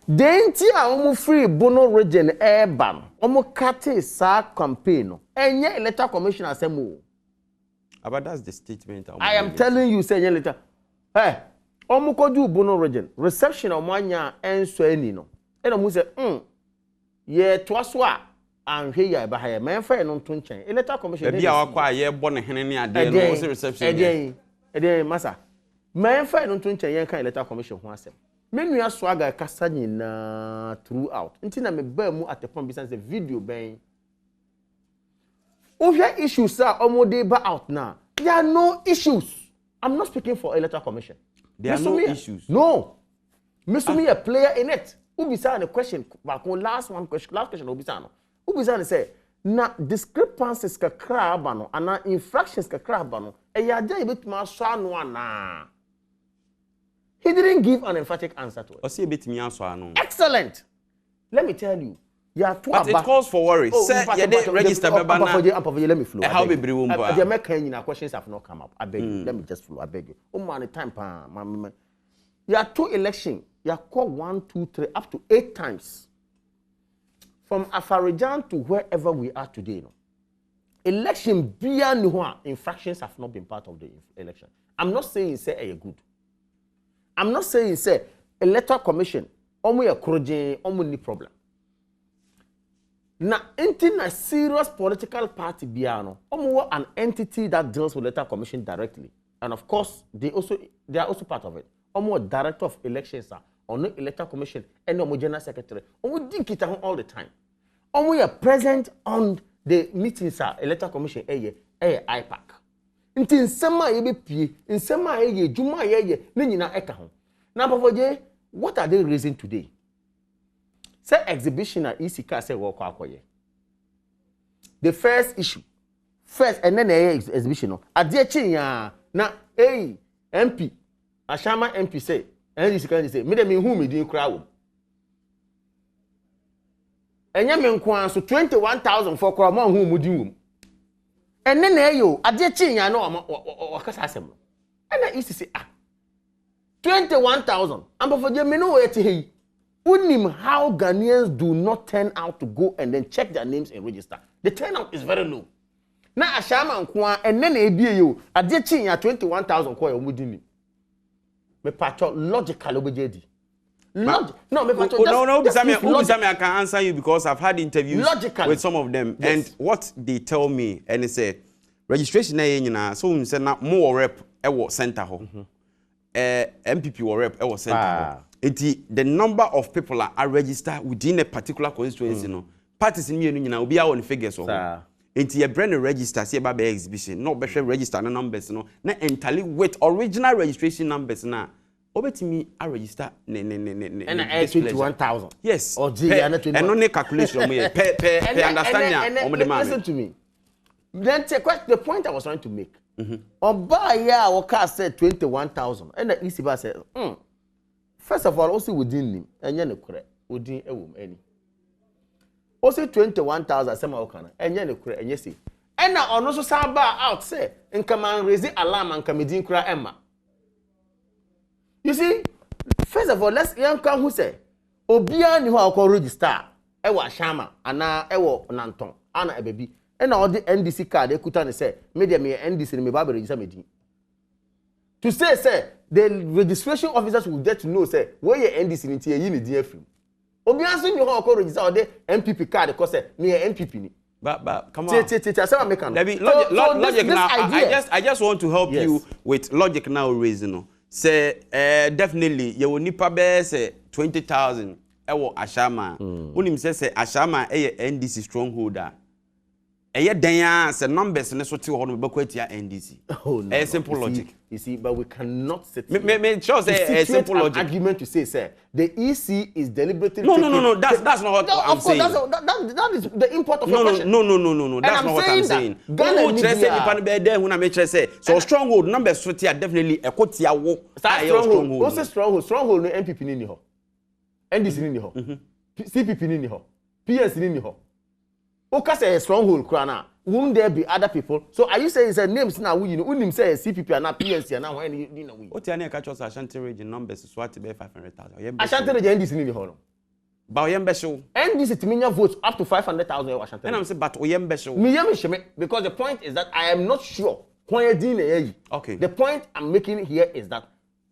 Denti a omo free Bono region urban. Omo kate sa campaign no. Enye electoral commission asemo. But that's the statement. I am telling you say later. Hey. Omo koju Bono region reception omanya enso ani no e no mu se ye toaso a anhwe ya ba ha ye menfa no nto nchen electoral commission bia wakwa ye bo ne hene ne ade no reception ede masa man fa no to nchen yen kan electoral commission ho asem menu aswaga kasa nyina throughout nti na me ba mu at the point business video ben over issues are omode ba out now there are no issues. I'm not speaking for electoral commission. There are no issues. No. Me a player in it. Ubisa the question last question ubisa no. Ubisa say na discrepancies ka kraba no ana infractions ka kraba no e ya dey betima so anu ana. He didn't give an emphatic answer to it. O say betimi aso anu. Excellent. Let me tell you. But it calls for worry. Say you dey register beba na. Let me flow. How be bring umba. The American questions have not come up. I beg you. Let me just flow. I beg you. Man time pa. You are 2 elections. You are called 1, 2, 3 up to 8 times. From Afarijan to wherever we are today. No. Election beyond infractions have not been part of the election. I'm not saying say you good. I'm not saying say electoral commission omo a kroje omo ni problem. Now, in a serious political party, biano, an entity that deals with electoral commission directly, and of course, they are also part of it. Director of elections or no electoral commission, and general secretary. Dink it all the time. We are present on the meetings, electoral commission, IPAC. In summer, in summer, Juma, Nina Eka. Now, what are they raising today? Say exhibition at ECK say walk akoye. The first issue. First and then exhibition no. Adie ya na MP Ashama MP say and ECK say me dem hu me din kra wo. Enye me nko so 21,000 for kra ma hu mu din wo. And then yo adie ya na o kasa asem no. And ECK say 21,000. And before je me no we ti hey. Unim how Ghanaians do not turn out to go and then check their names and register. The turnout is very low. Now Ashama nkwa and then ebie yo ade chin ya 21,000 kwa omudini. Me patcho logical obejedi. No, me patcho no, I can answer you because I've had interviews with some of them. Yes. And what they tell me and they say registration na nyina so we say na more rep ewo center ho. MPP or rep ewo center ho. The number of people are registered within a particular constituency. No, parties in you will be on figures. Your brand register, see about the exhibition, not better register the numbers. No, not entirely with original registration numbers. Now, over to me, I register. And I 21,000. Yes, or and only calculation. Listen to me. Then the point I was trying to make. Oba ya waka said 21,000, and the ECB said, First of all, also within him, and yen correct, within a woman any. Also 21,000 some okana, and yen correct, and yes, and now on also saba out say, and come and raise the alarm and come in cry Emma. You see, first of all, let's young come who say, Obia ni ho call register, ewa shama, ana ewo nanton, ana a baby, and all the NDC card they could say, media me NDC me baby register me. To say, the registration officers will get to know, say, where your NDC in here, you need the film. Obviously, you have to register the MPP card, because me MPP. But come on. Logic now. I just want to help you with logic now, reason. Say, definitely, you will need to say 20,000. Ewo Ashama. Unim say Ashama NDC strongholder. Say numbers and what you want to be NDC. Oh, no, simple logic. You see, but we cannot sit. Sure, say a simple logic. Argument to say, the EC is deliberately. No. That's not what I'm saying. That is the import of your question. No. That's not what I'm saying. So stronghold numbers are definitely a quotia wo. Stronghold. Also stronghold no MPP ni ho. NDC ni ho. CPP ni ho. PS ni ho. Oka say a stronghold krana. Won't there be other people? So are you saying names now? You know, unim say CPP and not PNC and now when you know we. What you catch us Ashanti region numbers is what to be 500,000. Ashanti region NDC ni ho. But oyembe show. NDC Timinya votes up to 500,000 Ashanti. And I'm saying but oyembe show. Because the point is that I am not sure. Okay. The point I'm making here is that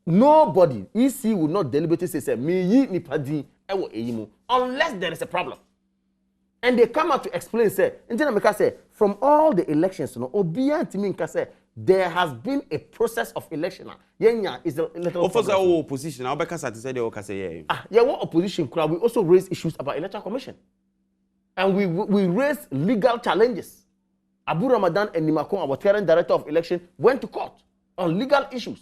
nobody, EC will not deliberately say me yi ni padi ewo eyimu unless there is a problem. And they come out to explain, say, from all the elections, Obia Timinka say, there has been a process of election. Yenya is a little. Offers our opposition. I'll be to say the Okase. Yeah, what opposition crowd? We also raise issues about electoral commission, and we raised legal challenges. Abu Ramadan and Nimakon, our current director of election, went to court on legal issues.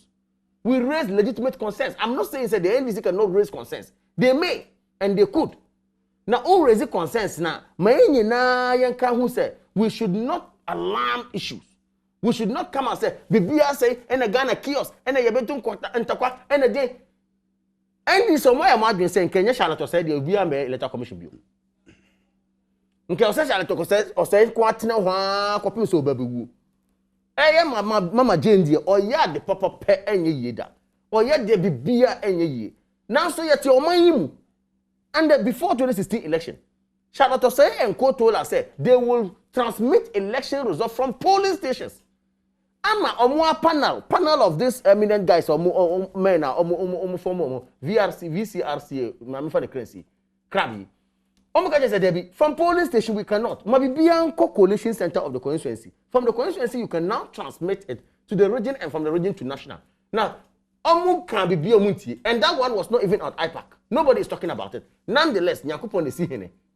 We raised legitimate concerns. I'm not saying that the NDC cannot raise concerns. They may and they could. Now, all raising concerns now, who said we should not alarm issues. We should not come and say, Bibia say, and a Ghana kiosk, and a Yabetum Kota, and Takwa, and a day. And somewhere I might be saying, Kenya Charlotte said, you'll be a electoral commission bill. Okay, Charlotte says, or says, Quatina, copy so baby. Eh, Mama Jane, dear, or ya the papa pet any yeda, or yet there be beer any ye. Now, so yet your mind. And before 2016 election, Charlotte say and Co told us they will transmit election results from polling stations. I'm a panel of these eminent guys or men or VRC, VCRC, I'm for the currency, Krabby. Said from polling station we cannot. Maybe Bianco Coalition Center of the constituency. From the constituency you can now transmit it to the region and from the region to national. Now, can be Biomunti, and that one was not even on IPAC. Nobody is talking about it. Nonetheless,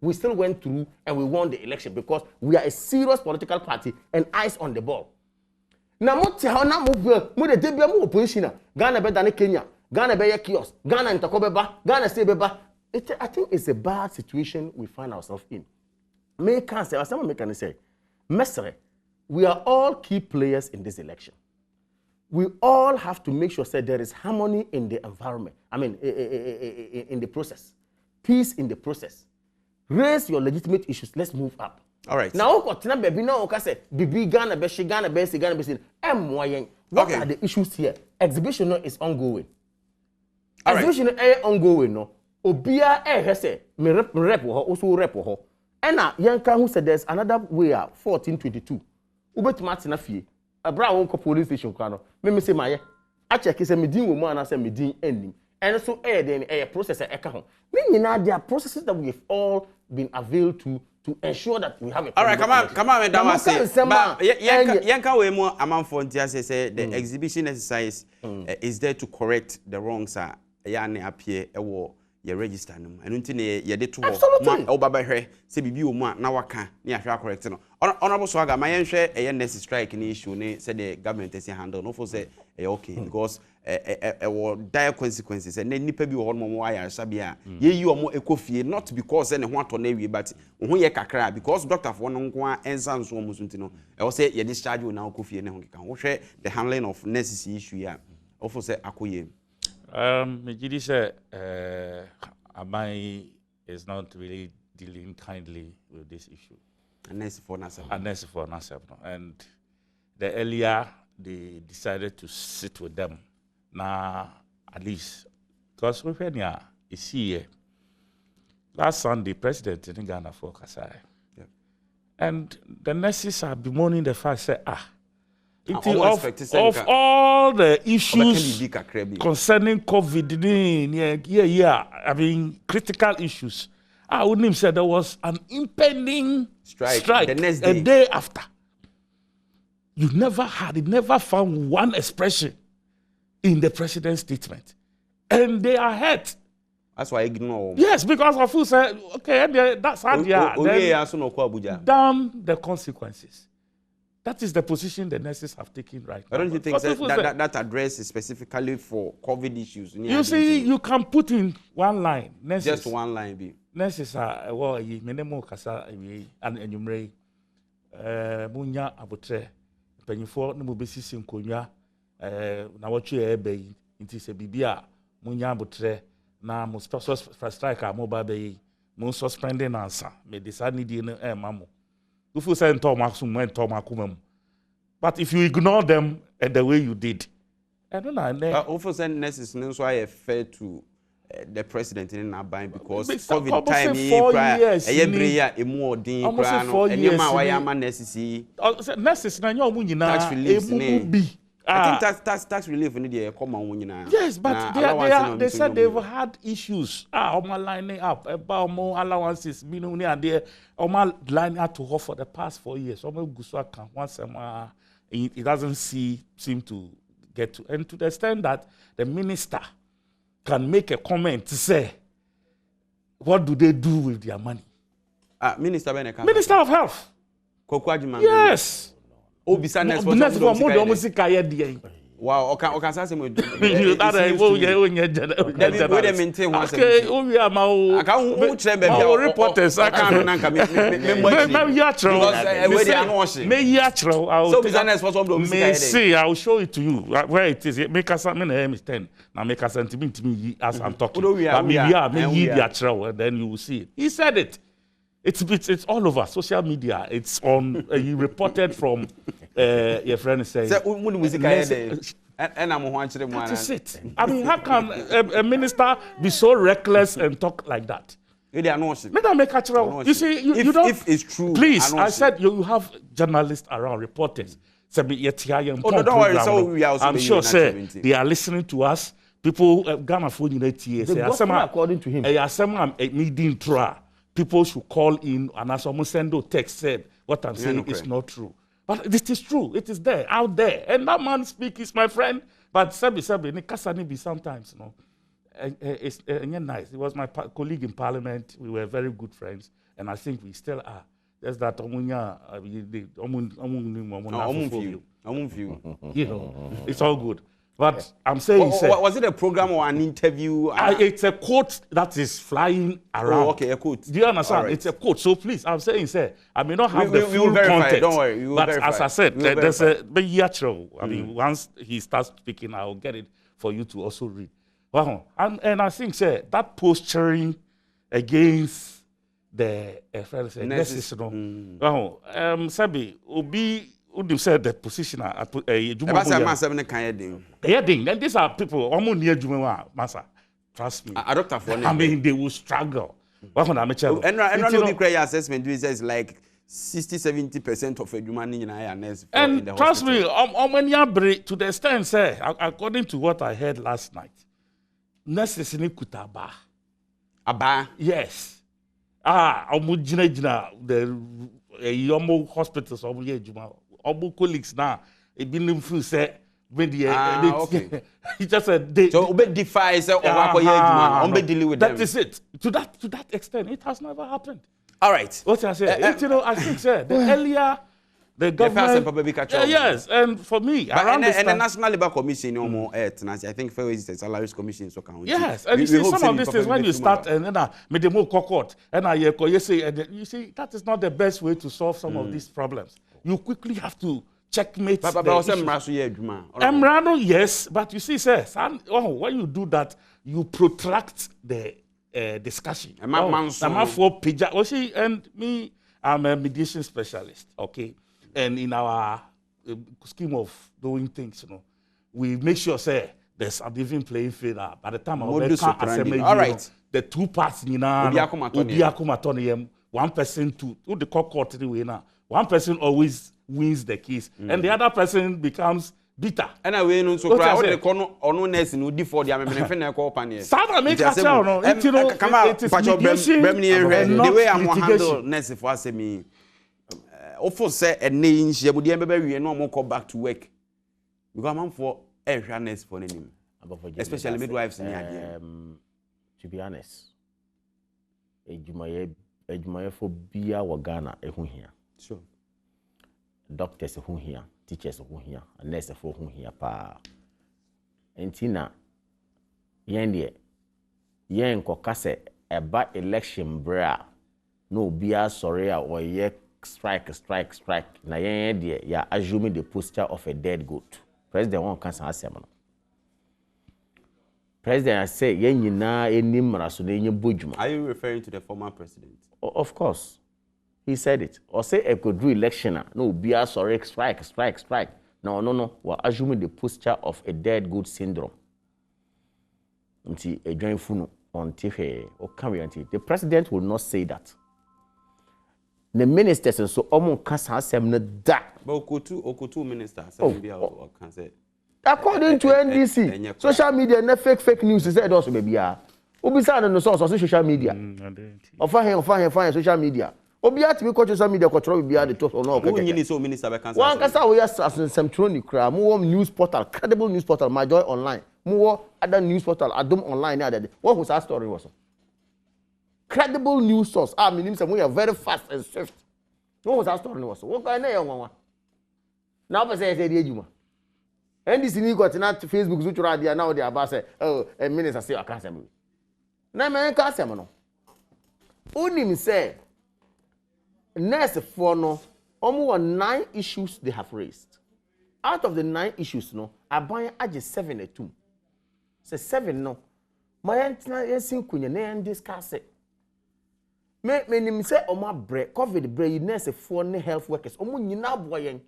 we still went through and we won the election because we are a serious political party and eyes on the ball. Now, opposition, Ghana better than Kenya, Ghana be kiosk, Ghana and Takobeba, Ghana Sebeba. I think it's a bad situation we find ourselves in. Someone say, Mestre, we are all key players in this election. We all have to make sure that there is harmony in the environment. I mean, in the process. Peace in the process. Raise your legitimate issues. Let's move up. All right. Now, what are the issues here? Exhibition is ongoing. Exhibition is ongoing. No. Obia say me rep also rep ho. And now, Yanka who said there's another way 1422. Ubet Martina fee. A brown police station crano. Me say my I check is a medin woman and I say medin ending. And so then a process at Ekahon. Meaning there are processes that we've all been availed to ensure that we have a. All right, come on, Madam. Yanka we more amount for say the exhibition exercise is there to correct the wrongs. Yane appear ye register num enu nti ne ye de to ho o baba hwe se bibi o mu a na waka ne ahwa correct no honorable Swaga ma yen hwe eye next strike ni issue ne say the government is handle no for say okay because wo dire consequences and nipa bi wo mo wa ya sabia ye yi o mo ekofie not because ne ho ato na wi but ho ye kakra because doctor for no nko a ensan so mo sunti no wo say ye discharge na ekofie ne ho keka wo hwe the handling of necessary issue ya wo for say akoye. Mejidi said, Amai is not really dealing kindly with this issue. Unless for Nasab. And the earlier they decided to sit with them, now at least, because Rufenia is here. Last Sunday, President in Ghana for Kasai. Yeah. And the nurses are bemoaning the fact that, of all the issues concerning COVID, I mean, critical issues, I wouldn't say there was an impending strike the next day. A day after. You never found one expression in the president's statement. And they are hurt. That's why I ignore. Yes, because of who said, okay, that's how they are. Damn the consequences. That is the position the nurses have taken right now. Why don't you think that address is specifically for COVID issues? You see, you can put in one line. Nurses, just one line. Be. Nurses are, well, minimum kasa and enumerate. Munya abotre. Penifo no mobesi sinkonya. Na watchu ebe. Inti se bibia. Munya abotre. Na mo strike a mobile be. Mo suspending answer. Me decide ni di mamu. But if you ignore them and the way you did, I don't know. Also, send nurses so I fair to the president in Abai because COVID time 4 years. Almost 4 years. Nurses tax relief. I think tax relief in the common. Yes, but they said they've had issues. Lining up about more allowances. Meaning they are lining up to her for the past 4 years. Once it doesn't seem to get to. And to the extent that the minister can make a comment to say, what do they do with their money? Minister of Health. Yes. Wow, okay, say we maintain reporters. So see, I'll show it to you where it is. Make us something is 10. Now make us sentiment to me as I'm talking. But maybe and then you will see it. He said it. It's all over social media. It's on. He reported from your friend saying. That is it. I mean, how can a minister be so reckless and talk like that? You see, you don't. If it's true, please. I said you have journalists around, reporters. Don't worry. So we are also I'm sure, sir, they are listening to us. People, Ghana phone in according to him. People should call in and as someone send a text said what I'm saying is not true. But it is true. It is there, out there. And that man is my friend. But Sabi, Nikasani sometimes, you know. It's nice. He was my colleague in Parliament. We were very good friends. And I think we still are. There's that you know, it's all good. But I'm saying, was it a program or an interview? It's a quote that is flying around. Oh, okay, a quote. Do you understand? Right. It's a quote. So please, I'm saying, sir, I may not have the full context. Don't worry. But as I said, there's a I mean, once he starts speaking, I'll get it for you to also read. Wow. And I think, sir, that posturing against the Sabi, Obi. Who said the position at and these are people almost near Massa. Trust me. I mean, they will struggle. And assessment is like 60-70% of a human in INS. And trust me, to the extent, say, according to what I heard last night, nurses in Kutaba. Aba? Yes. The Yomo hospitals, Obu colleagues now, it been feel say okay. He just said they so Obe defies deal with them. That is it. To that extent, it has never happened. All right. What I say, you know, I think the earlier the government, yes, and for me, and the National Labour Commission, I think fair wages and salaries commission, so can yes, and you see some of these things when you start and then make them more cockort, and you say that is not the best way to solve some of these problems. You quickly have to checkmate. Emrano, yes, but you see, sir, when you do that, you protract the discussion. And me, I'm a mediation specialist, okay? And in our scheme of doing things, you know, we make sure, say, there's an even playing field. By the time all right, the two parts, one person to the court anyway now. One person always wins the case, and the other person becomes bitter. And I will so cry the corner or no ness in Udi for the American company. South make a tell no. It is the way I'm handle ness if I say me. Often say a name she would be no more come back to work. Because I'm for every ness for him, especially midwives. To be honest, a for beer or Ghana here. Sure. Doctors who here, teachers who here, and nurses who here pa. Entina yende yen kokase eba election bra no bia sorry or ye strike. Na yen de ya assuming the posture of a dead goat. President won cancer asem. President say yen nyina enim raso na yen bodwuma. Are you referring to the former president? Of course. He said it. Or say a could do election. No, be a sorry, strike. No. We're assuming the posture of a dead good syndrome. Until a joint funo on TV or carry until the president will not say that. The ministers and so almost can't say that. But Okutu ministers can say. According to NDC, social media and fake news is said also maybe. Ubisa no source of social media. Offer him social media. Obia to be coach social media control be the top or no. Who you so minister be cancel. One kasa we are some tronic cra, more news portal, credible news portal, My Joy Online, more other news portal, Adom Online other day. What was our story was? Credible news source. I mean we are very fast and swift. What was our story was? What kind of one? Now I say the and this ni got na Facebook so try there now they about say oh a minister say accountable. Na me ka asem no. Onim say nurse for no almost 9 issues they have raised. Out of the 9 issues no aban age 7 etum. Say 7 no. My antina yensin kunya na yan discuss it. Me nim say oma bre COVID bre nurse for ne health workers omo nyina boyen.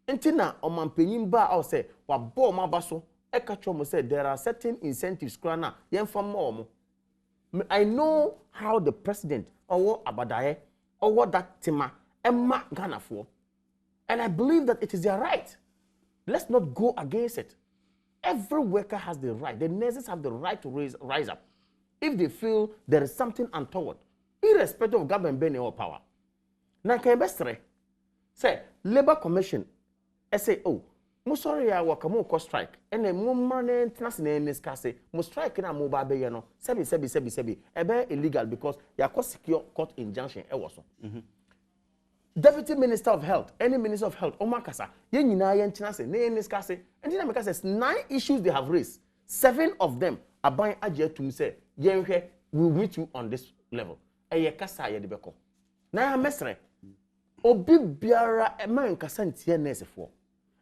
Entina omampanyin ba o say wa bo maba so e ka chomo say there are certain incentives krana yen fam mo. I know how the president or abadaye or what that tema emma Ghana for, and I believe that it is their right. Let's not go against it. Every worker has the right. The nurses have the right to rise up if they feel there is something untoward, irrespective of government being or power. Now can I say Labor Commission I say, oh, mo sorry ya waka mo ko strike. Ene mo mane tnas na discuss mo strike na mo ba be ye no. Sebi. Ebe illegal because ya ko secure court injunction e wo so. Deputy Minister of Health, any Minister of Health, Omakasa, ye nyina ye tnas na discuss. And then make says 9 issues they have raised. 7 of them aban agye tum say ye nhwe we will meet you on this level. E ye kasa ye de beko. Na mesre obi biara e man kasa ntie nurse for.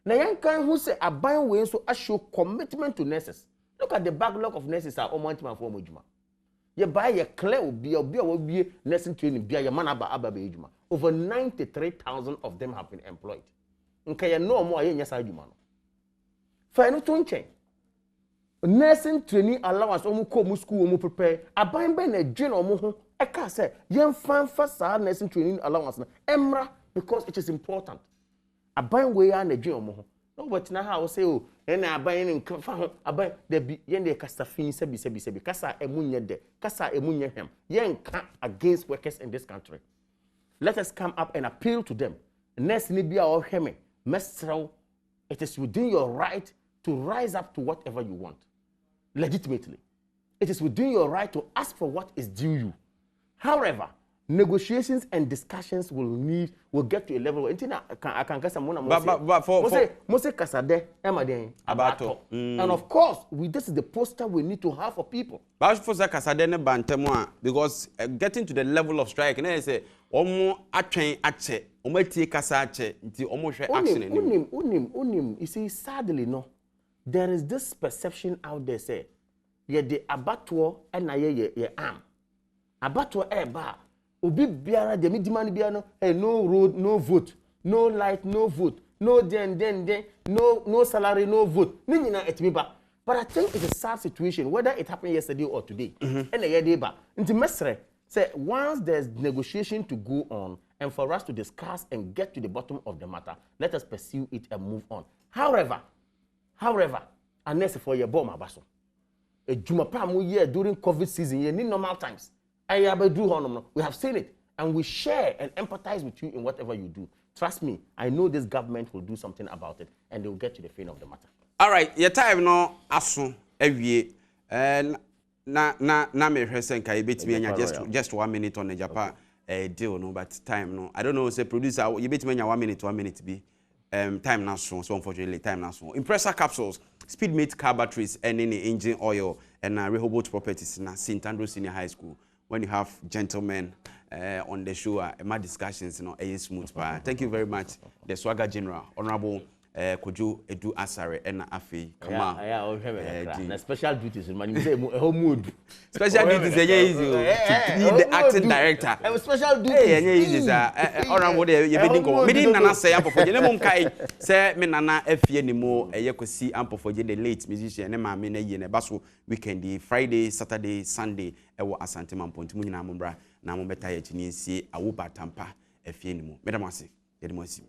Na yan kan who say aban we so show commitment to nurses. Look at the backlog of nurses are almost man for mojuma. Ye buy ye clear obi wo bie nursing training bia ye man aba be ejuma. Over 93,000 of them have been employed. Nka ye no mo aye nyasa ejuma no. Fa no to nchen. Nursing training allowance omu ko mu school omu prepare aban be na dwen omu ho e ka say yen fan sa nursing training allowance na emra because it is important. Aban we ya na dwen omu ho no but na how say oh na aban ni fa ho aban da bi yen de kasa fin sebi kasa emunye de kasa emunye hem yen ka against workers in this country. Let us come up and appeal to them. Nurse ni bia o hweme mesrew, it is within your right to rise up to whatever you want legitimately. It is within your right to ask for what is due you. However, negotiations and discussions will get to a level where I can get someone but for kasade emaden abato. And of course, this is the poster we need to have for people. But for kasade ne bantemo because getting to the level of strike na say omo atwen ache omo tie kasa ache nti omo hwe action unim you see sadly no there is this perception out there say ye the abattoir na ye arm abattoir ba obi biara de midimani bia no no road no vote no light no vote no den no salary no vote ni nyina etimi ba. But I think it's a sad situation whether it happened yesterday or today and ye dey ba nti mesre say once there's negotiation to go on and for us to discuss and get to the bottom of the matter, let us pursue it and move on. However, unless for your bomb abaso a jumapa mu year during COVID season ye need normal times we have seen it and we share and empathize with you in whatever you do. Trust me, I know this government will do something about it and they will get to the fin of the matter. All right, your time no aso ewie na me hwesen kai betimi anya just 1 minute on the Japan deal no but time no I don't know say producer you betimi anya 1 minute be time na so unfortunately time na so impressor capsules speedmate car batteries and any engine oil and Rehoboth properties na St Andrew Senior High School. When you have gentlemen on the show my discussions smooth. Thank you very much the Swagger General Honorable Kojo Edu Asare and Afi na special duties man you say mood special duties easy to need the acting director special duties easy honorable dey you be think me din nana say ampofoje ne mum kai say me nana afie ni mo yekosi ampofoje the late musician ne ma me na ye ne baso weekend Friday Saturday Sunday ewo Asante Mamponti mu nyina mo bra na mo beta ye chini nsie awo batampa afie ni mo medam ase ye dem asi